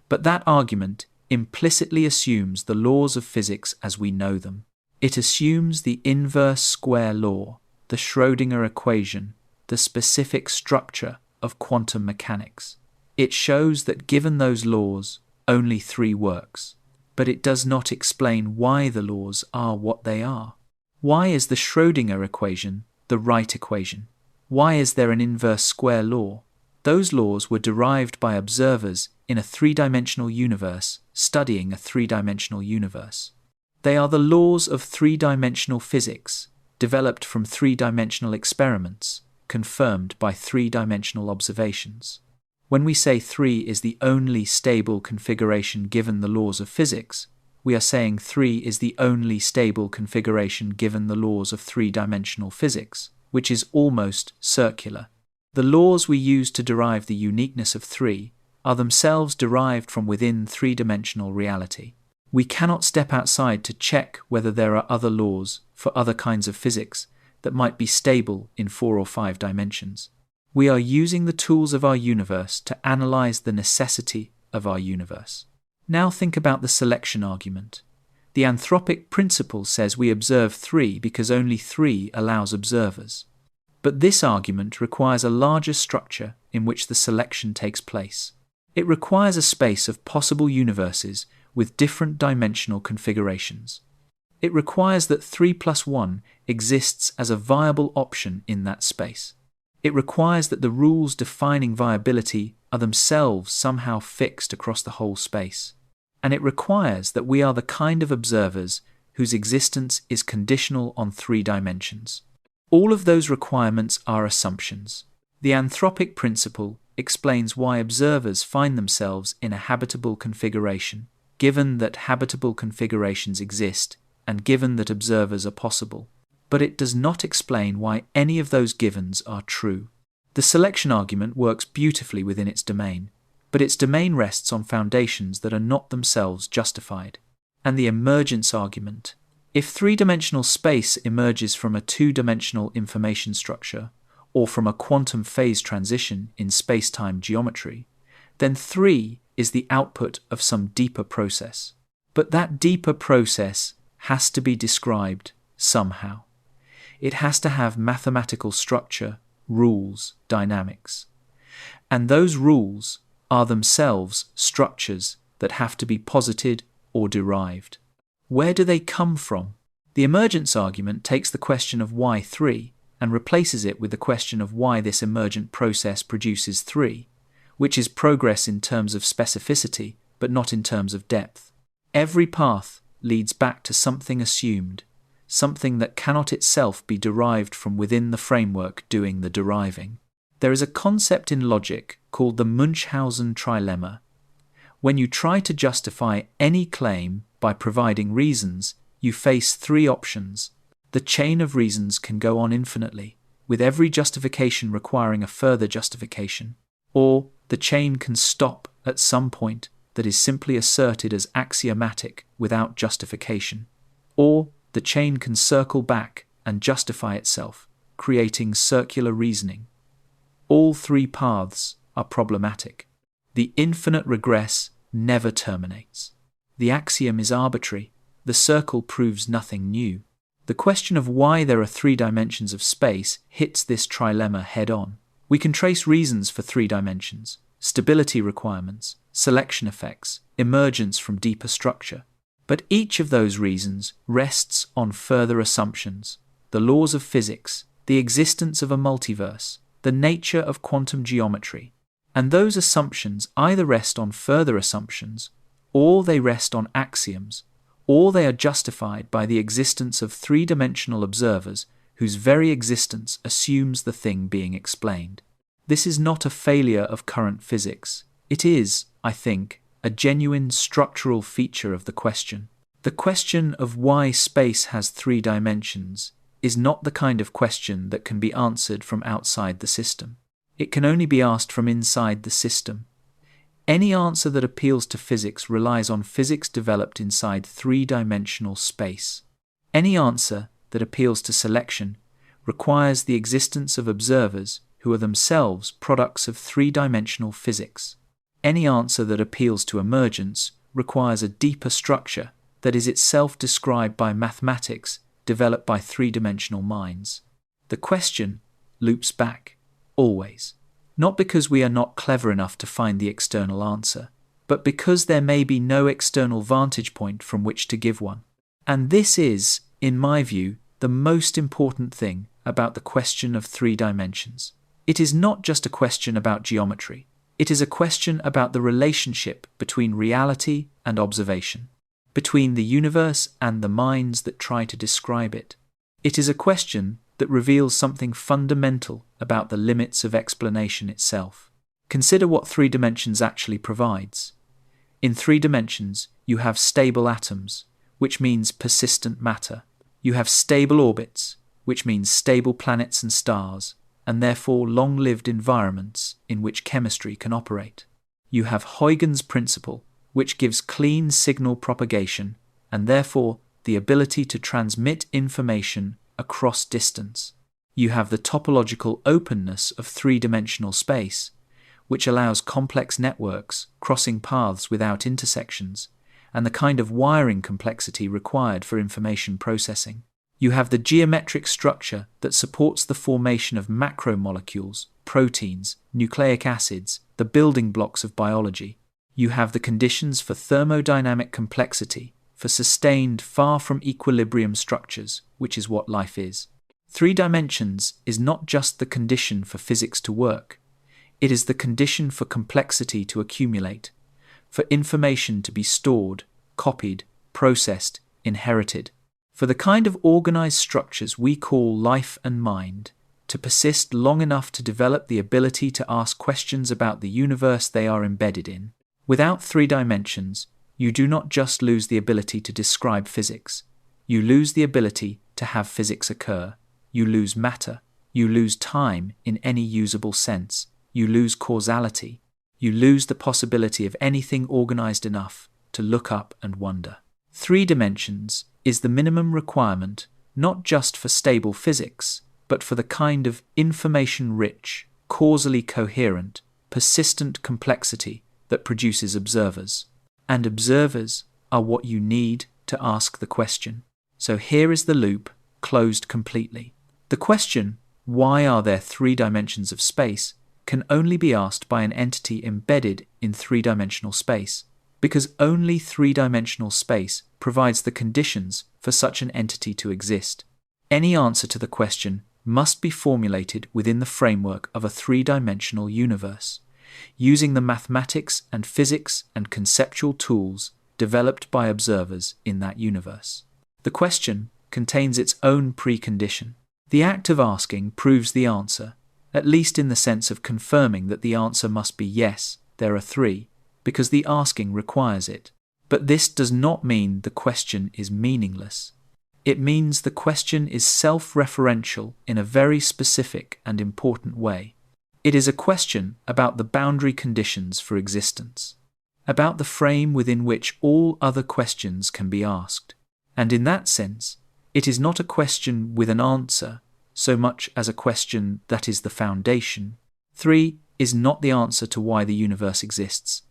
But that argument implicitly assumes the laws of physics as we know them. It assumes the inverse square law, the Schrödinger equation, the specific structure of quantum mechanics. It shows that given those laws, only 3 works. But it does not explain why the laws are what they are. Why is the Schrödinger equation the right equation? Why is there an inverse square law? Those laws were derived by observers in a 3-dimensional universe studying a 3-dimensional universe. They are the laws of 3-dimensional physics, developed from 3-dimensional experiments, confirmed by 3-dimensional observations. When we say 3 is the only stable configuration given the laws of physics, we are saying 3 is the only stable configuration given the laws of 3-dimensional physics, which is almost circular. The laws we use to derive the uniqueness of 3 are themselves derived from within 3-dimensional reality. We cannot step outside to check whether there are other laws for other kinds of physics that might be stable in 4 or 5 dimensions. We are using the tools of our universe to analyze the necessity of our universe. Now think about the selection argument. The anthropic principle says we observe 3 because only 3 allows observers. But this argument requires a larger structure in which the selection takes place. It requires a space of possible universes with different dimensional configurations. It requires that 3 plus 1 exists as a viable option in that space. It requires that the rules defining viability are themselves somehow fixed across the whole space. And it requires that we are the kind of observers whose existence is conditional on 3 dimensions. All of those requirements are assumptions. The anthropic principle explains why observers find themselves in a habitable configuration, given that habitable configurations exist and given that observers are possible. But it does not explain why any of those givens are true. The selection argument works beautifully within its domain, but its domain rests on foundations that are not themselves justified. And the emergence argument. If 3-dimensional space emerges from a 2-dimensional information structure, or from a quantum phase transition in space-time geometry, then 3 is the output of some deeper process. But that deeper process has to be described somehow. It has to have mathematical structure, rules, dynamics. And those rules are themselves structures that have to be posited or derived. Where do they come from? The emergence argument takes the question of why 3 and replaces it with the question of why this emergent process produces 3, which is progress in terms of specificity, but not in terms of depth. Every path leads back to something assumed, something that cannot itself be derived from within the framework doing the deriving. There is a concept in logic called the Munchausen trilemma. When you try to justify any claim by providing reasons, you face 3 options. The chain of reasons can go on infinitely, with every justification requiring a further justification. Or the chain can stop at some point that is simply asserted as axiomatic without justification. Or the chain can circle back and justify itself, creating circular reasoning. All 3 paths are problematic. The infinite regress never terminates. The axiom is arbitrary. The circle proves nothing new. The question of why there are 3 dimensions of space hits this trilemma head-on. We can trace reasons for 3 dimensions: stability requirements, selection effects, emergence from deeper structure. But each of those reasons rests on further assumptions: the laws of physics, the existence of a multiverse, the nature of quantum geometry. And those assumptions either rest on further assumptions, or they rest on axioms, or they are justified by the existence of 3-dimensional observers whose very existence assumes the thing being explained. This is not a failure of current physics. It is, I think, a genuine structural feature of the question. The question of why space has 3 dimensions is not the kind of question that can be answered from outside the system. It can only be asked from inside the system. Any answer that appeals to physics relies on physics developed inside 3-dimensional space. Any answer that appeals to selection requires the existence of observers who are themselves products of three-dimensional physics. Any answer that appeals to emergence requires a deeper structure that is itself described by mathematics developed by three-dimensional minds. The question loops back, always, not because we are not clever enough to find the external answer, but because there may be no external vantage point from which to give one. And this is, in my view, the most important thing about the question of three dimensions. It is not just a question about geometry. It is a question about the relationship between reality and observation, between the universe and the minds that try to describe it. It is a question that reveals something fundamental about the limits of explanation itself. Consider what three dimensions actually provides. In three dimensions, you have stable atoms, which means persistent matter. You have stable orbits, which means stable planets and stars, and therefore long-lived environments in which chemistry can operate. You have Huygens' principle, which gives clean signal propagation, and therefore the ability to transmit information across distance. You have the topological openness of three-dimensional space, which allows complex networks crossing paths without intersections, and the kind of wiring complexity required for information processing. You have the geometric structure that supports the formation of macromolecules, proteins, nucleic acids, the building blocks of biology. You have the conditions for thermodynamic complexity, for sustained, far from equilibrium structures, which is what life is. Three dimensions is not just the condition for physics to work. It is the condition for complexity to accumulate, for information to be stored, copied, processed, inherited, for the kind of organized structures we call life and mind to persist long enough to develop the ability to ask questions about the universe they are embedded in. Without three dimensions, you do not just lose the ability to describe physics. You lose the ability to have physics occur. You lose matter. You lose time in any usable sense. You lose causality. You lose the possibility of anything organized enough to look up and wonder. Three dimensions is the minimum requirement not just for stable physics, but for the kind of information-rich, causally coherent, persistent complexity that produces observers. And observers are what you need to ask the question. So here is the loop, closed completely. The question, why are there three dimensions of space, can only be asked by an entity embedded in three-dimensional space, because only three-dimensional space provides the conditions for such an entity to exist. Any answer to the question must be formulated within the framework of a three-dimensional universe, using the mathematics and physics and conceptual tools developed by observers in that universe. The question contains its own precondition. The act of asking proves the answer, at least in the sense of confirming that the answer must be yes, there are three, because the asking requires it. But this does not mean the question is meaningless. It means the question is self-referential in a very specific and important way. It is a question about the boundary conditions for existence, about the frame within which all other questions can be asked. And in that sense, it is not a question with an answer so much as a question that is the foundation. Three is not the answer to why the universe exists.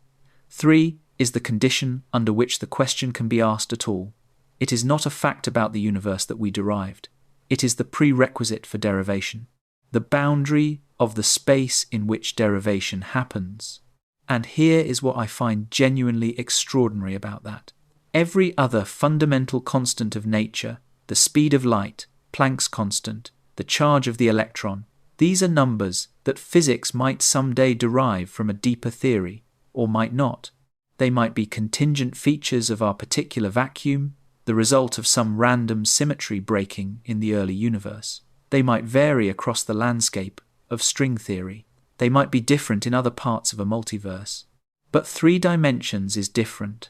Three is the condition under which the question can be asked at all. It is not a fact about the universe that we derived. It is the prerequisite for derivation, the boundary of the space in which derivation happens. And here is what I find genuinely extraordinary about that. Every other fundamental constant of nature, the speed of light, Planck's constant, the charge of the electron, these are numbers that physics might someday derive from a deeper theory, or might not. They might be contingent features of our particular vacuum, the result of some random symmetry breaking in the early universe. They might vary across the landscape of string theory. They might be different in other parts of a multiverse. But three dimensions is different.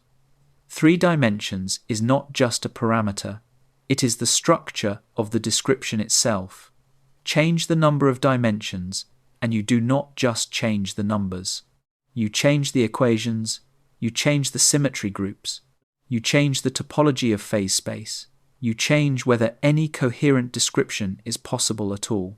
Three dimensions is not just a parameter. It is the structure of the description itself. Change the number of dimensions, and you do not just change the numbers. You change the equations, you change the symmetry groups, you change the topology of phase space, You change whether any coherent description is possible at all.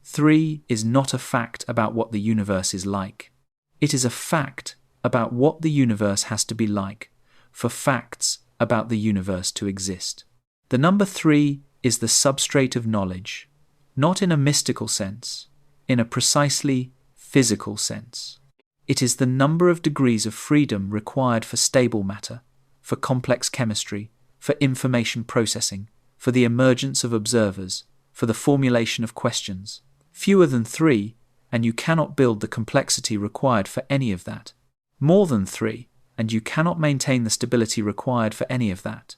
3 is not a fact about what the universe is like. It is a fact about what the universe has to be like for facts about the universe to exist. The number 3 is the substrate of knowledge, not in a mystical sense, in a precisely physical sense. It is the number of degrees of freedom required for stable matter, for complex chemistry, for information processing, for the emergence of observers, for the formulation of questions. Fewer than 3, and you cannot build the complexity required for any of that. More than 3, and you cannot maintain the stability required for any of that.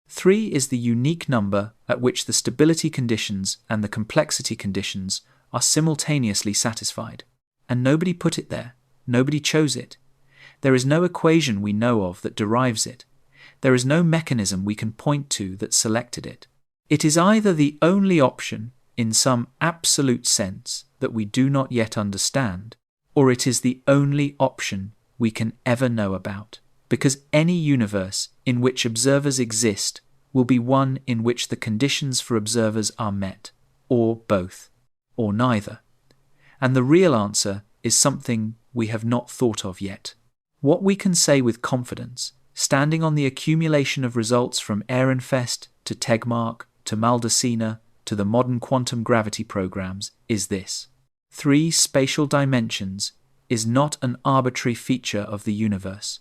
3 is the unique number at which the stability conditions and the complexity conditions are simultaneously satisfied. And nobody put it there. Nobody chose it. There is no equation we know of that derives it. There is no mechanism we can point to that selected it. It is either the only option in some absolute sense that we do not yet understand, or it is the only option we can ever know about, because any universe in which observers exist will be one in which the conditions for observers are met, or both, or neither. And the real answer is something we have not thought of yet. What we can say with confidence, standing on the accumulation of results from Ehrenfest to Tegmark to Maldacena to the modern quantum gravity programs, is this: 3 spatial dimensions is not an arbitrary feature of the universe.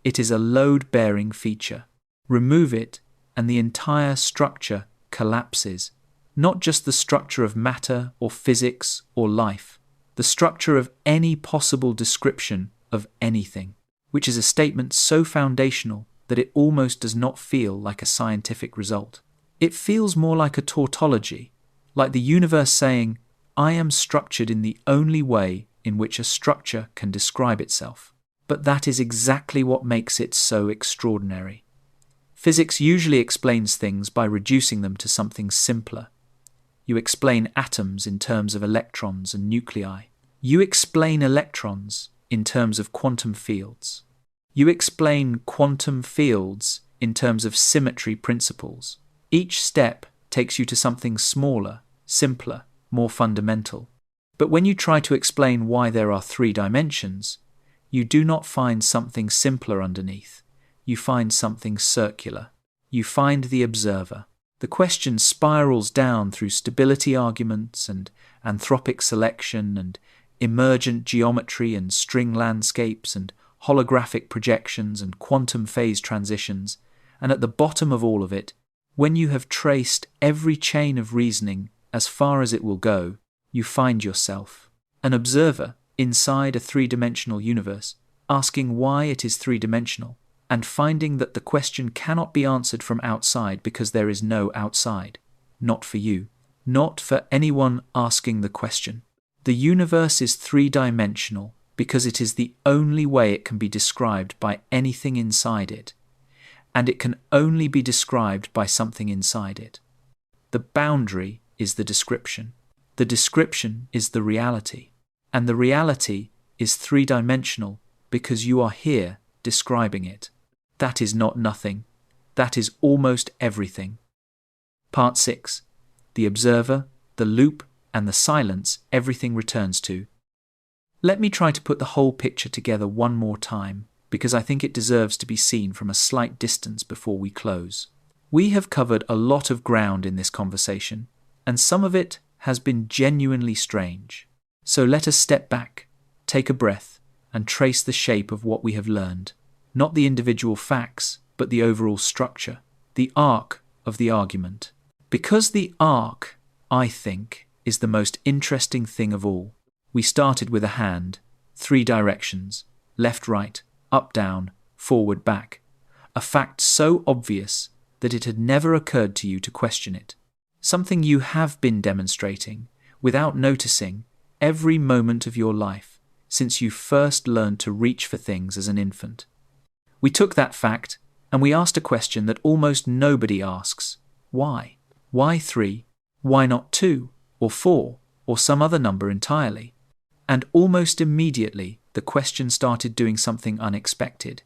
It is a load-bearing feature. Remove it, and the entire structure collapses. Not just the structure of matter or physics or life, the structure of any possible description of anything, which is a statement so foundational that it almost does not feel like a scientific result. It feels more like a tautology, like the universe saying, I am structured in the only way in which a structure can describe itself. But that is exactly what makes it so extraordinary. Physics usually explains things by reducing them to something simpler. You explain atoms in terms of electrons and nuclei. You explain electrons in terms of quantum fields. You explain quantum fields in terms of symmetry principles. Each step takes you to something smaller, simpler, more fundamental. But when you try to explain why there are 3 dimensions, you do not find something simpler underneath. You find something circular. You find the observer. The question spirals down through stability arguments and anthropic selection and emergent geometry and string landscapes and holographic projections and quantum phase transitions, and at the bottom of all of it, when you have traced every chain of reasoning as far as it will go, you find yourself, an observer inside a 3-dimensional universe, asking why it is 3-dimensional, and finding that the question cannot be answered from outside because there is no outside. Not for you. Not for anyone asking the question. The universe is 3-dimensional because it is the only way it can be described by anything inside it, and it can only be described by something inside it. The boundary is the description. The description is the reality. And the reality is 3-dimensional because you are here describing it. That is not nothing. That is almost everything. Part 6. The observer, the loop, and the silence everything returns to. Let me try to put the whole picture together one more time, because I think it deserves to be seen from a slight distance before we close. We have covered a lot of ground in this conversation, and some of it has been genuinely strange. So let us step back, take a breath, and trace the shape of what we have learned. Not the individual facts, but the overall structure, the arc of the argument. Because the arc, I think, is the most interesting thing of all. We started with a hand, 3 directions, left, right, up, down, forward, back. A fact so obvious that it had never occurred to you to question it. Something you have been demonstrating, without noticing, every moment of your life, since you first learned to reach for things as an infant. We took that fact, and we asked a question that almost nobody asks. Why? Why 3? Why not 2, or 4, or some other number entirely? And almost immediately, the question started doing something unexpected.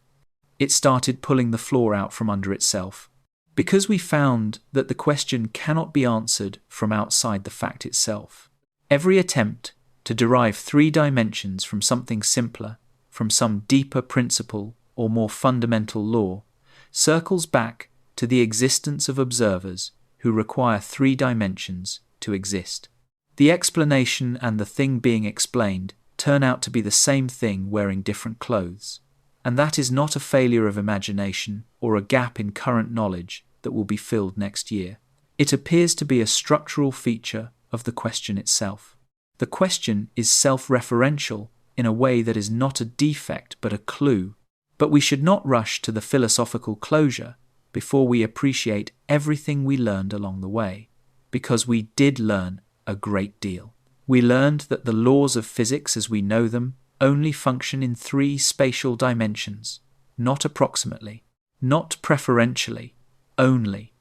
It started pulling the floor out from under itself. Because we found that the question cannot be answered from outside the fact itself. Every attempt to derive 3 dimensions from something simpler, from some deeper principle or more fundamental law, circles back to the existence of observers who require 3 dimensions to exist. The explanation and the thing being explained turn out to be the same thing wearing different clothes. And that is not a failure of imagination or a gap in current knowledge that will be filled next year. It appears to be a structural feature of the question itself. The question is self-referential in a way that is not a defect but a clue. But we should not rush to the philosophical closure before we appreciate everything we learned along the way, because we did learn a great deal. We learned that the laws of physics as we know them only function in 3 spatial dimensions, not approximately, not preferentially, only.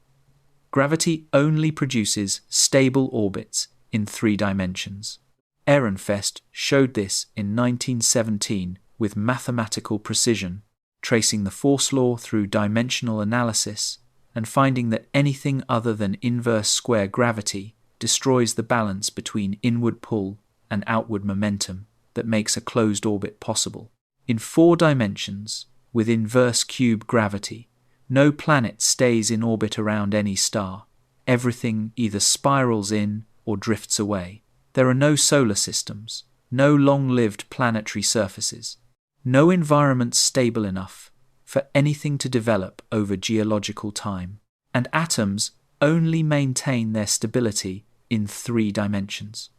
Gravity only produces stable orbits in 3 dimensions. Ehrenfest showed this in 1917 with mathematical precision, tracing the force law through dimensional analysis and finding that anything other than inverse square gravity destroys the balance between inward pull and outward momentum that makes a closed orbit possible. In 4 dimensions, with inverse cube gravity, no planet stays in orbit around any star. Everything either spirals in or drifts away. There are no solar systems, no long-lived planetary surfaces, no environment stable enough for anything to develop over geological time, and atoms only maintain their stability in 3 dimensions.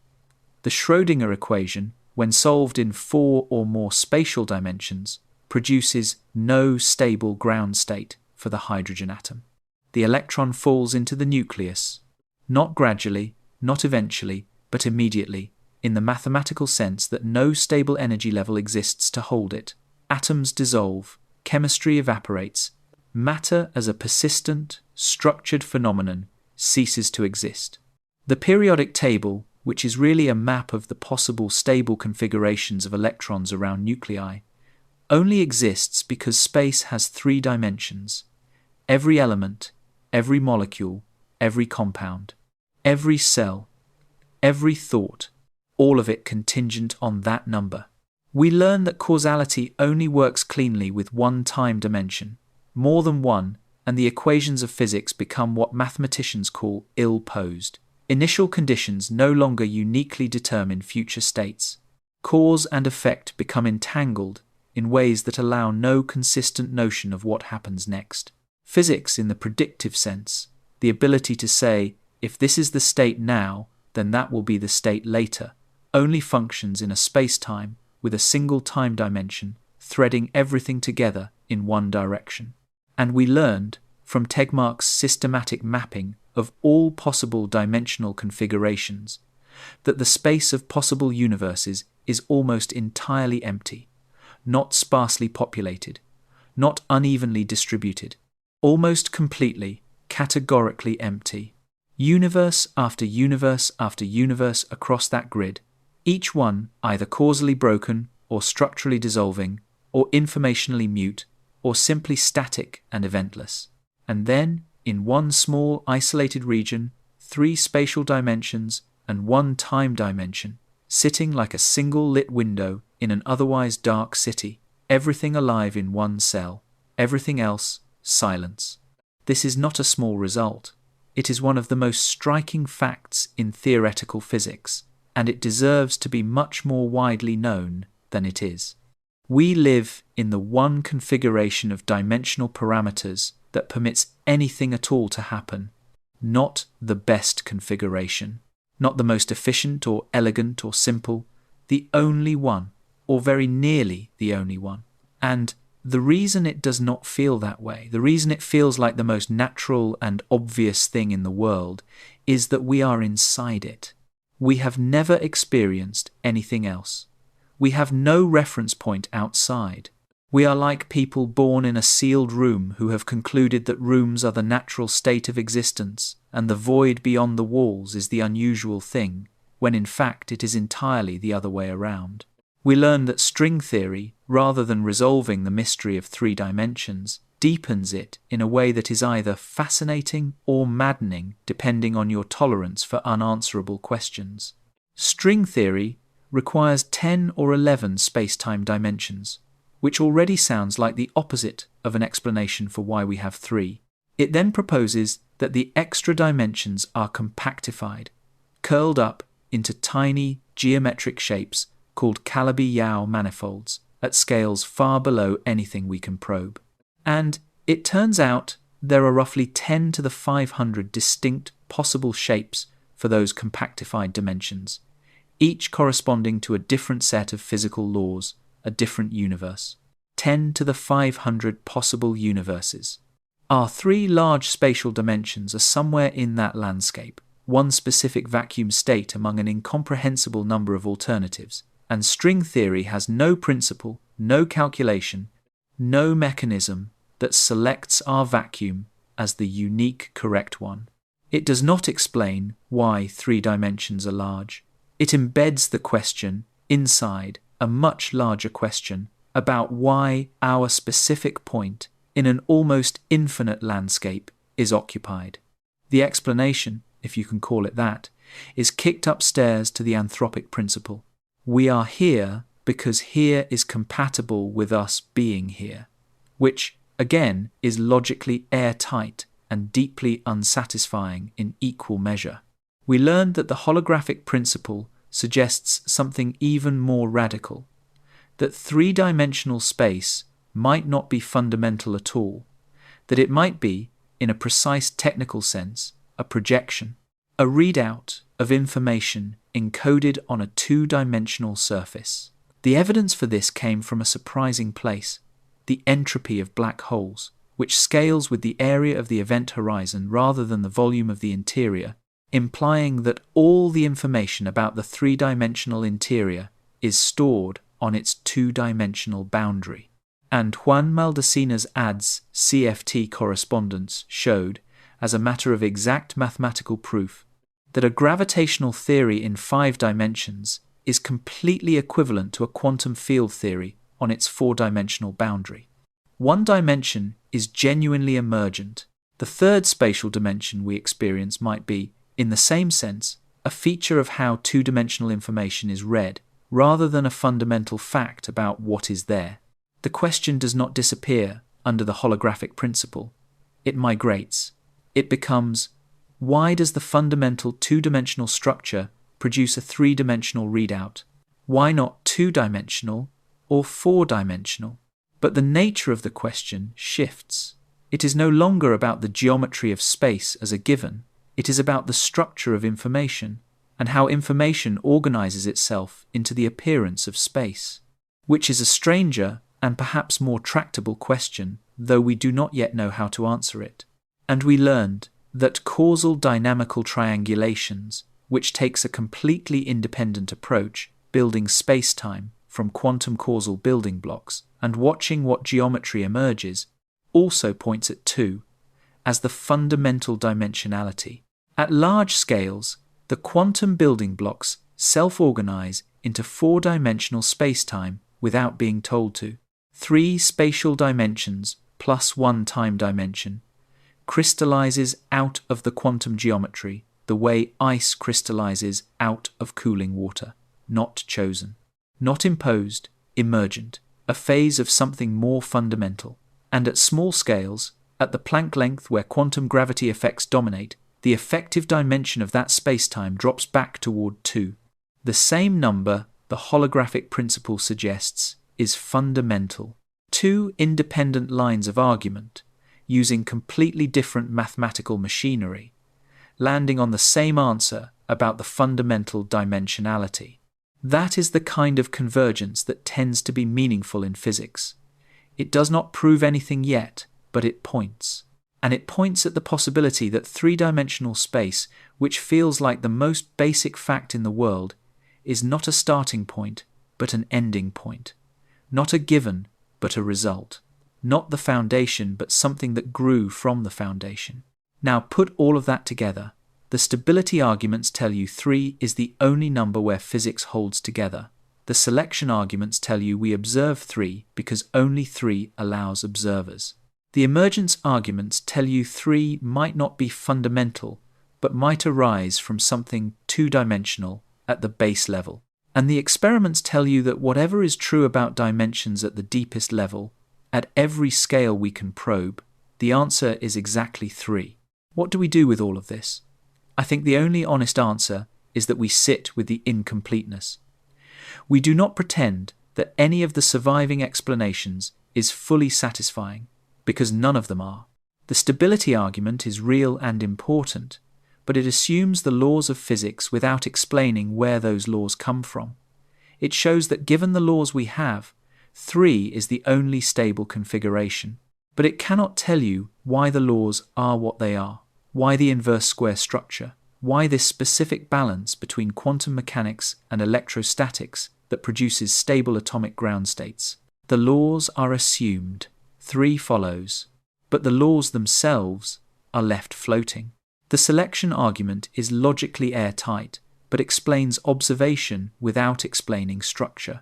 The Schrödinger equation, when solved in 4 or more spatial dimensions, produces no stable ground state for the hydrogen atom. The electron falls into the nucleus, not gradually, not eventually, but immediately, in the mathematical sense that no stable energy level exists to hold it. Atoms dissolve, chemistry evaporates, matter as a persistent, structured phenomenon ceases to exist. The periodic table, which is really a map of the possible stable configurations of electrons around nuclei, only exists because space has 3 dimensions. Every element, every molecule, every compound, every cell, every thought, all of it contingent on that number. We learn that causality only works cleanly with 1 time dimension, more than 1, and the equations of physics become what mathematicians call ill-posed. Initial conditions no longer uniquely determine future states. Cause and effect become entangled in ways that allow no consistent notion of what happens next. Physics, in the predictive sense, the ability to say, if this is the state now, then that will be the state later, only functions in a space-time with a single time dimension, threading everything together in one direction. And we learned, from Tegmark's systematic mapping of all possible dimensional configurations, that the space of possible universes is almost entirely empty, not sparsely populated, not unevenly distributed, almost completely, categorically empty. Universe after universe after universe across that grid, each one either causally broken or structurally dissolving, or informationally mute, or simply static and eventless. And then, in one small isolated region, 3 spatial dimensions and 1 time dimension, sitting like a single lit window in an otherwise dark city, everything alive in 1 cell, everything else silence. This is not a small result. It is one of the most striking facts in theoretical physics, and it deserves to be much more widely known than it is. We live in the one configuration of dimensional parameters that permits anything at all to happen, not the best configuration, not the most efficient or elegant or simple, the only one, or very nearly the only one. And the reason it does not feel that way, the reason it feels like the most natural and obvious thing in the world, is that we are inside it. We have never experienced anything else. We have no reference point outside. We are like people born in a sealed room who have concluded that rooms are the natural state of existence and the void beyond the walls is the unusual thing, when in fact it is entirely the other way around. We learn that string theory, rather than resolving the mystery of 3 dimensions, deepens it in a way that is either fascinating or maddening depending on your tolerance for unanswerable questions. String theory requires 10 or 11 space-time dimensions, which already sounds like the opposite of an explanation for why we have 3. It then proposes that the extra dimensions are compactified, curled up into tiny geometric shapes called Calabi-Yau manifolds at scales far below anything we can probe. And it turns out there are roughly 10 to the 500 distinct possible shapes for those compactified dimensions, each corresponding to a different set of physical laws, a different universe. 10 to the 500 possible universes. Our 3 large spatial dimensions are somewhere in that landscape, one specific vacuum state among an incomprehensible number of alternatives, and string theory has no principle, no calculation, no mechanism that selects our vacuum as the unique correct one. It does not explain why 3 dimensions are large. It embeds the question inside a much larger question about why our specific point in an almost infinite landscape is occupied. The explanation, if you can call it that, is kicked upstairs to the anthropic principle. We are here because here is compatible with us being here, which, again, is logically airtight and deeply unsatisfying in equal measure. We learned that the holographic principle suggests something even more radical, that 3-dimensional space might not be fundamental at all, that it might be, in a precise technical sense, a projection, a readout of information encoded on a 2-dimensional surface. The evidence for this came from a surprising place, the entropy of black holes, which scales with the area of the event horizon rather than the volume of the interior, implying that all the information about the 3-dimensional interior is stored on its 2-dimensional boundary. And Juan Maldacina's ADS CFT correspondence showed, as a matter of exact mathematical proof, that a gravitational theory in 5 dimensions is completely equivalent to a quantum field theory on its 4-dimensional boundary. One dimension is genuinely emergent. The 3rd spatial dimension we experience might be, in the same sense, a feature of how 2-dimensional information is read, rather than a fundamental fact about what is there. The question does not disappear under the holographic principle. It migrates. It becomes, why does the fundamental 2-dimensional structure produce a 3-dimensional readout? Why not 2-dimensional or 4-dimensional? But the nature of the question shifts. It is no longer about the geometry of space as a given. It is about the structure of information and how information organizes itself into the appearance of space, which is a stranger and perhaps more tractable question, though we do not yet know how to answer it. And we learned that causal dynamical triangulations, which takes a completely independent approach, building space-time from quantum causal building blocks and watching what geometry emerges, also points at 2 as the fundamental dimensionality. At large scales, the quantum building blocks self-organize into 4-dimensional space-time without being told to. 3 spatial dimensions plus 1 time dimension crystallizes out of the quantum geometry the way ice crystallizes out of cooling water, not chosen, not imposed, emergent, a phase of something more fundamental. And at small scales, at the Planck length where quantum gravity effects dominate, the effective dimension of that spacetime drops back toward 2. The same number the holographic principle suggests is fundamental. 2 independent lines of argument, using completely different mathematical machinery, landing on the same answer about the fundamental dimensionality. That is the kind of convergence that tends to be meaningful in physics. It does not prove anything yet, but it points. And it points at the possibility that 3-dimensional space, which feels like the most basic fact in the world, is not a starting point, but an ending point. Not a given, but a result. Not the foundation, but something that grew from the foundation. Now put all of that together. The stability arguments tell you 3 is the only number where physics holds together. The selection arguments tell you we observe 3 because only 3 allows observers. The emergence arguments tell you 3 might not be fundamental, but might arise from something two-dimensional at the base level. And the experiments tell you that whatever is true about dimensions at the deepest level, at every scale we can probe, the answer is exactly 3. What do we do with all of this? I think the only honest answer is that we sit with the incompleteness. We do not pretend that any of the surviving explanations is fully satisfying, because none of them are. The stability argument is real and important, but it assumes the laws of physics without explaining where those laws come from. It shows that given the laws we have, 3 is the only stable configuration, but it cannot tell you why the laws are what they are, why the inverse square structure, why this specific balance between quantum mechanics and electrostatics that produces stable atomic ground states. The laws are assumed, 3 follows, but the laws themselves are left floating. The selection argument is logically airtight, but explains observation without explaining structure.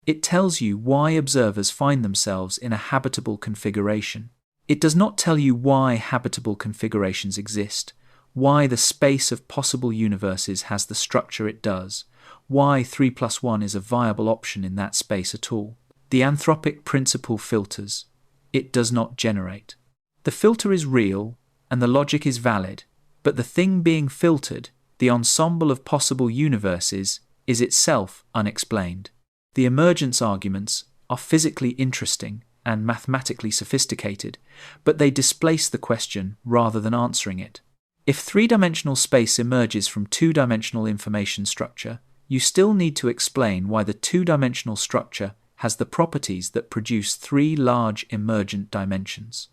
It tells you why observers find themselves in a habitable configuration. It does not tell you why habitable configurations exist, why the space of possible universes has the structure it does, why 3 plus 1 is a viable option in that space at all. The anthropic principle filters. It does not generate. The filter is real and the logic is valid, but the thing being filtered, the ensemble of possible universes, is itself unexplained. The emergence arguments are physically interesting and mathematically sophisticated, but they displace the question rather than answering it. If 3-dimensional space emerges from 2-dimensional information structure, you still need to explain why the 2-dimensional structure has the properties that produce 3 large emergent dimensions.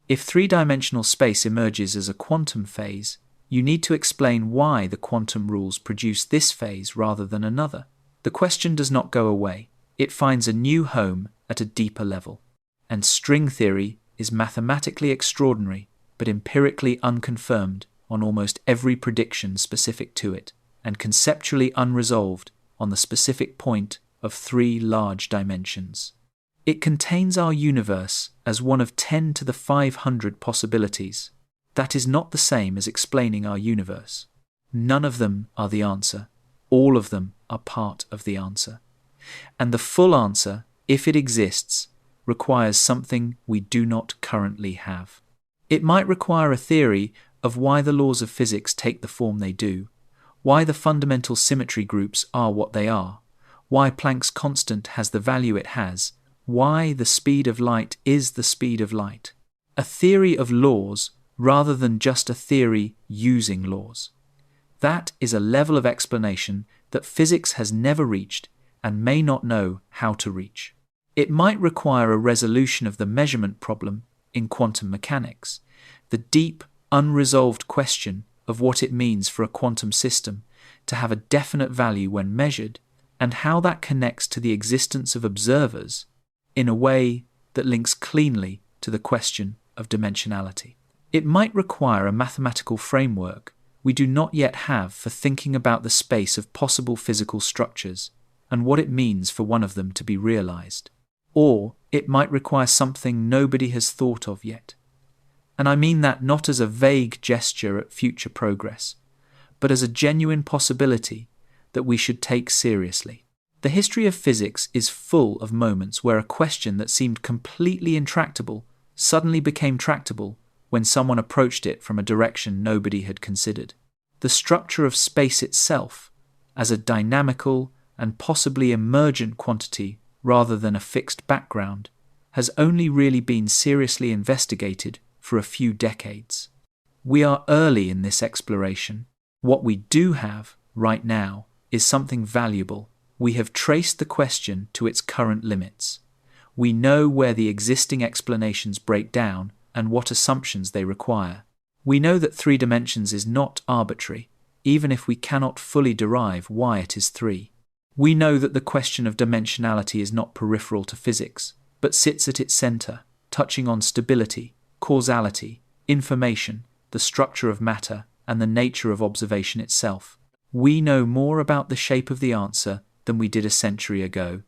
If 3-dimensional space emerges as a quantum phase, you need to explain why the quantum rules produce this phase rather than another. The question does not go away. It finds a new home at a deeper level. And string theory is mathematically extraordinary, but empirically unconfirmed on almost every prediction specific to it, and conceptually unresolved on the specific point of 3 large dimensions. It contains our universe as one of 10 to the 500 possibilities. That is not the same as explaining our universe. None of them are the answer. All of them are part of the answer. And the full answer, if it exists, requires something we do not currently have. It might require a theory of why the laws of physics take the form they do, why the fundamental symmetry groups are what they are, why Planck's constant has the value it has, why the speed of light is the speed of light. A theory of laws rather than just a theory using laws. That is a level of explanation that physics has never reached and may not know how to reach. It might require a resolution of the measurement problem in quantum mechanics, the deep, unresolved question of what it means for a quantum system to have a definite value when measured, and how that connects to the existence of observers in a way that links cleanly to the question of dimensionality. It might require a mathematical framework we do not yet have for thinking about the space of possible physical structures and what it means for one of them to be realized. Or it might require something nobody has thought of yet. And I mean that not as a vague gesture at future progress, but as a genuine possibility that we should take seriously. The history of physics is full of moments where a question that seemed completely intractable suddenly became tractable when someone approached it from a direction nobody had considered. The structure of space itself, as a dynamical and possibly emergent quantity rather than a fixed background, has only really been seriously investigated for a few decades. We are early in this exploration. What we do have right now is something valuable. We have traced the question to its current limits. We know where the existing explanations break down and what assumptions they require. We know that 3 dimensions is not arbitrary, even if we cannot fully derive why it is 3. We know that the question of dimensionality is not peripheral to physics, but sits at its center, touching on stability, causality, information, the structure of matter, and the nature of observation itself. We know more about the shape of the answer than we did a century ago,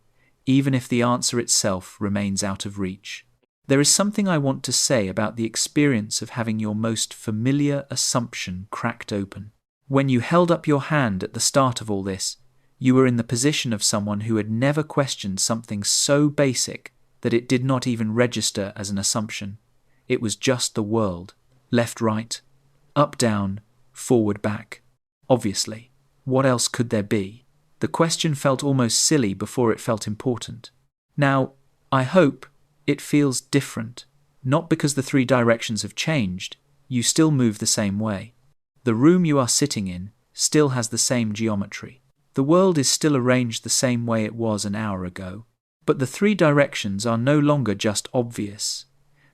even if the answer itself remains out of reach. There is something I want to say about the experience of having your most familiar assumption cracked open. When you held up your hand at the start of all this, you were in the position of someone who had never questioned something so basic that it did not even register as an assumption. It was just the world. Left, right, up, down, forward, back. Obviously, what else could there be? The question felt almost silly before it felt important. Now, I hope it feels different. Not because the three directions have changed, you still move the same way. The room you are sitting in still has the same geometry. The world is still arranged the same way it was an hour ago. But the three directions are no longer just obvious.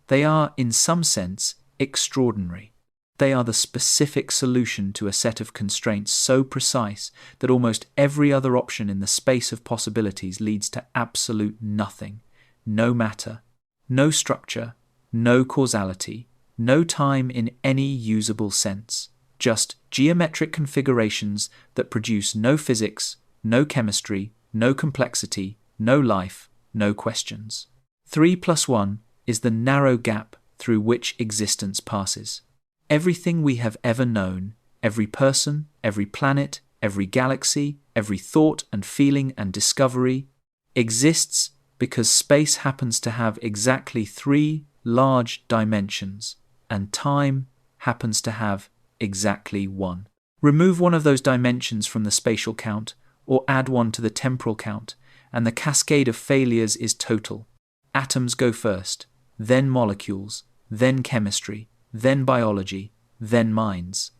They are, in some sense, extraordinary. They are the specific solution to a set of constraints so precise that almost every other option in the space of possibilities leads to absolute nothing. No matter, no structure, no causality, no time in any usable sense. Just geometric configurations that produce no physics, no chemistry, no complexity, no life, no questions. 3 + 1 is the narrow gap through which existence passes. Everything we have ever known, every person, every planet, every galaxy, every thought and feeling and discovery, exists because space happens to have exactly 3 large dimensions, and time happens to have exactly 1. Remove one of those dimensions from the spatial count, or add one to the temporal count, and the cascade of failures is total. Atoms go first, then molecules, then chemistry, then biology, then minds.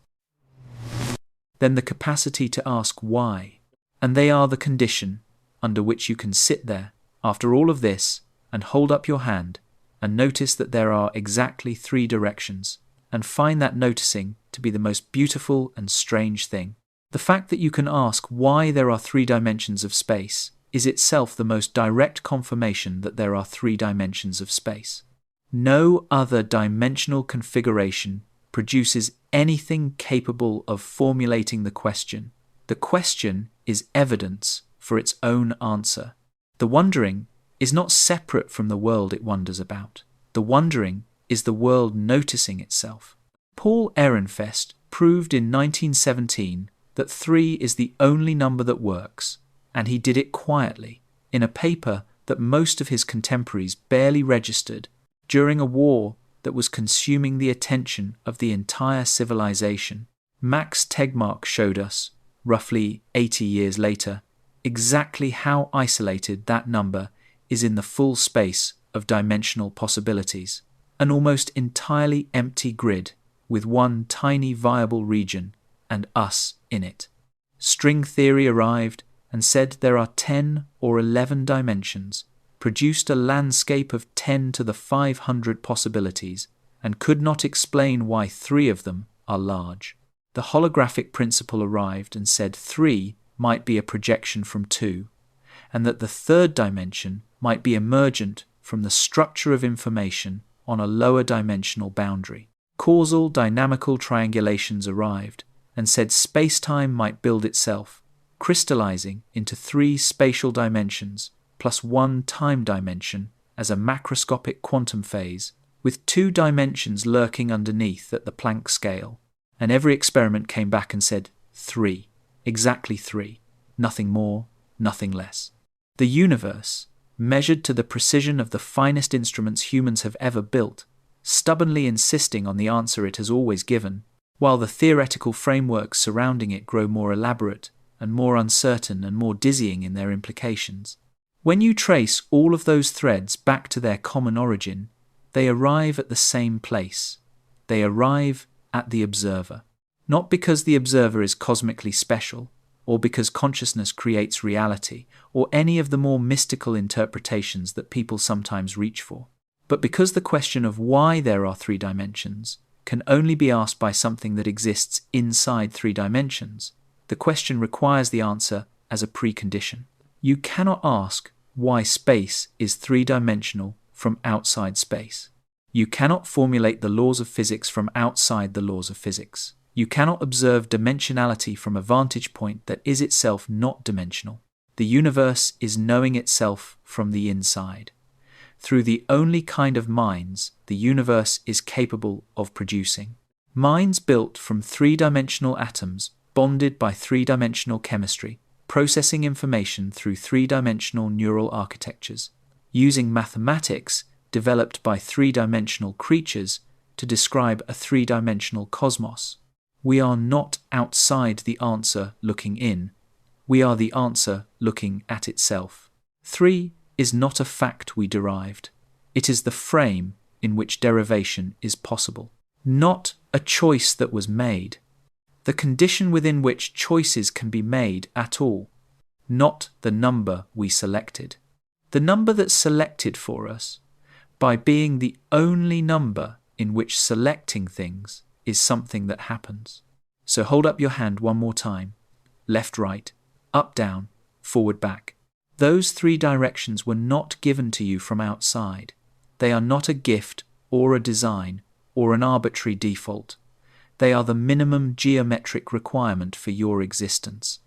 Then the capacity to ask why, and they are the condition under which you can sit there after all of this and hold up your hand and notice that there are exactly 3 directions, and find that noticing to be the most beautiful and strange thing. The fact that you can ask why there are 3 dimensions of space is itself the most direct confirmation that there are 3 dimensions of space. No other dimensional configuration produces anything capable of formulating the question. The question is evidence for its own answer. The wondering is not separate from the world it wonders about. The wondering is the world noticing itself. Paul Ehrenfest proved in 1917 that 3 is the only number that works, and he did it quietly, in a paper that most of his contemporaries barely registered during a war that was consuming the attention of the entire civilization. Max Tegmark showed us, roughly 80 years later, exactly how isolated that number is in the full space of dimensional possibilities. An almost entirely empty grid with one tiny viable region and us in it. String theory arrived and said there are 10 or 11 dimensions, produced a landscape of 10 to the 500 possibilities, and could not explain why 3 of them are large. The holographic principle arrived and said 3 might be a projection from 2, and that the 3rd dimension might be emergent from the structure of information on a lower dimensional boundary. Causal dynamical triangulations arrived and said space-time might build itself, crystallizing into 3 spatial dimensions plus 1 time dimension as a macroscopic quantum phase, with 2 dimensions lurking underneath at the Planck scale. And every experiment came back and said 3, exactly 3, nothing more, nothing less. The universe, measured to the precision of the finest instruments humans have ever built, stubbornly insisting on the answer it has always given, while the theoretical frameworks surrounding it grow more elaborate and more uncertain and more dizzying in their implications. When you trace all of those threads back to their common origin, they arrive at the same place. They arrive at the observer. Not because the observer is cosmically special, or because consciousness creates reality, or any of the more mystical interpretations that people sometimes reach for, but because the question of why there are 3 dimensions can only be asked by something that exists inside 3 dimensions. The question requires the answer as a precondition. You cannot ask why space is 3-dimensional from outside space. You cannot formulate the laws of physics from outside the laws of physics. You cannot observe dimensionality from a vantage point that is itself not dimensional. The universe is knowing itself from the inside. through the only kind of minds the universe is capable of producing. Minds built from three-dimensional atoms bonded by three-dimensional chemistry, processing information through three-dimensional neural architectures, using mathematics developed by three-dimensional creatures to describe a three-dimensional cosmos. We are not outside the answer looking in. We are the answer looking at itself. 3 is not a fact we derived. It is the frame in which derivation is possible, not a choice that was made. The condition within which choices can be made at all, not the number we selected. The number that's selected for us, by being the only number in which selecting things is something that happens. So hold up your hand one more time. Left, right, up, down, forward, back. Those 3 directions were not given to you from outside. They are not a gift or a design or an arbitrary default. They are the minimum geometric requirement for your existence.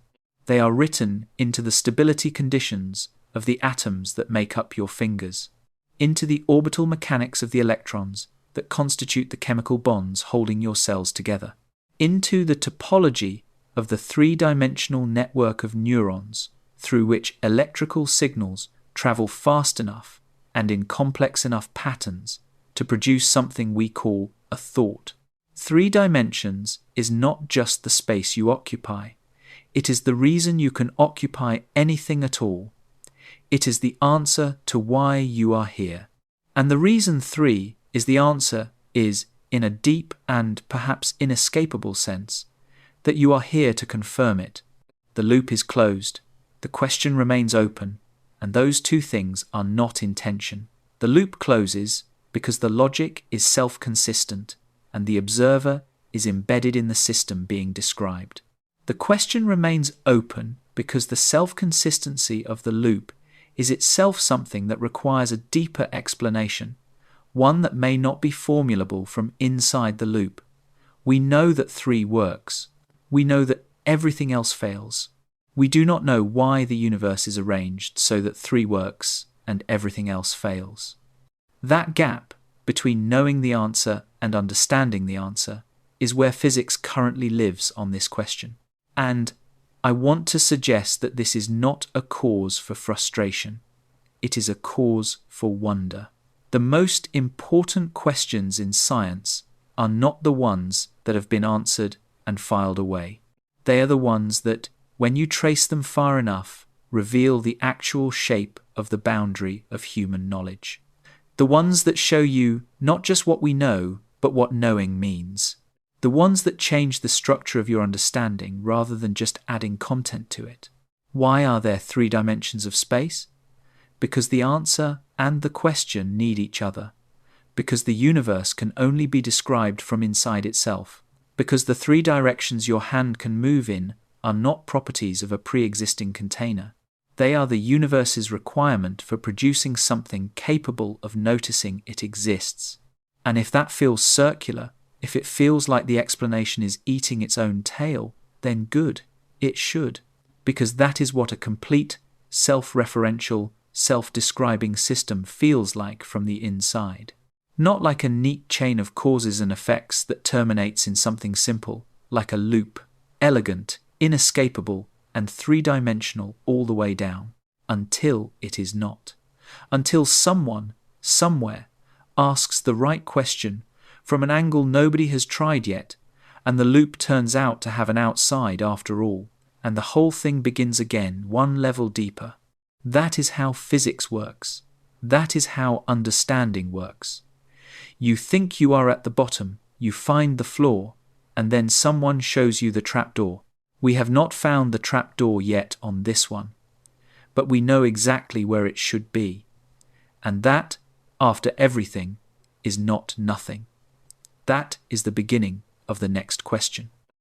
They are written into the stability conditions of the atoms that make up your fingers, into the orbital mechanics of the electrons that constitute the chemical bonds holding your cells together, into the topology of the 3-dimensional network of neurons through which electrical signals travel fast enough and in complex enough patterns to produce something we call a thought. 3 dimensions is not just the space you occupy. It is the reason you can occupy anything at all. It is the answer to why you are here. And the reason 3 is the answer is, in a deep and perhaps inescapable sense, that you are here to confirm it. The loop is closed. The question remains open, and those 2 things are not in tension. The loop closes because the logic is self-consistent and the observer is embedded in the system being described. The question remains open because the self-consistency of the loop is itself something that requires a deeper explanation, one that may not be formulable from inside the loop. We know that 3 works. We know that everything else fails. We do not know why the universe is arranged so that 3 works and everything else fails. That gap between knowing the answer and understanding the answer is where physics currently lives on this question. And I want to suggest that this is not a cause for frustration. It is a cause for wonder. The most important questions in science are not the ones that have been answered and filed away. They are the ones that, when you trace them far enough, reveal the actual shape of the boundary of human knowledge. The ones that show you not just what we know, but what knowing means. The ones that change the structure of your understanding rather than just adding content to it. Why are there 3 dimensions of space? Because the answer and the question need each other. Because the universe can only be described from inside itself. Because the 3 directions your hand can move in are not properties of a pre-existing container. They are the universe's requirement for producing something capable of noticing it exists. And if that feels circular, if it feels like the explanation is eating its own tail, then good, it should. Because that is what a complete, self-referential, self-describing system feels like from the inside. Not like a neat chain of causes and effects that terminates in something simple, like a loop, elegant, inescapable, and 3-dimensional all the way down, until it is not. Until someone, somewhere, asks the right question from an angle nobody has tried yet, and the loop turns out to have an outside after all, and the whole thing begins again, one level deeper. That is how physics works. That is how understanding works. You think you are at the bottom, you find the floor, and then someone shows you the trapdoor. We have not found the trapdoor yet on this one, but we know exactly where it should be. And that, after everything, is not nothing. That is the beginning of the next question.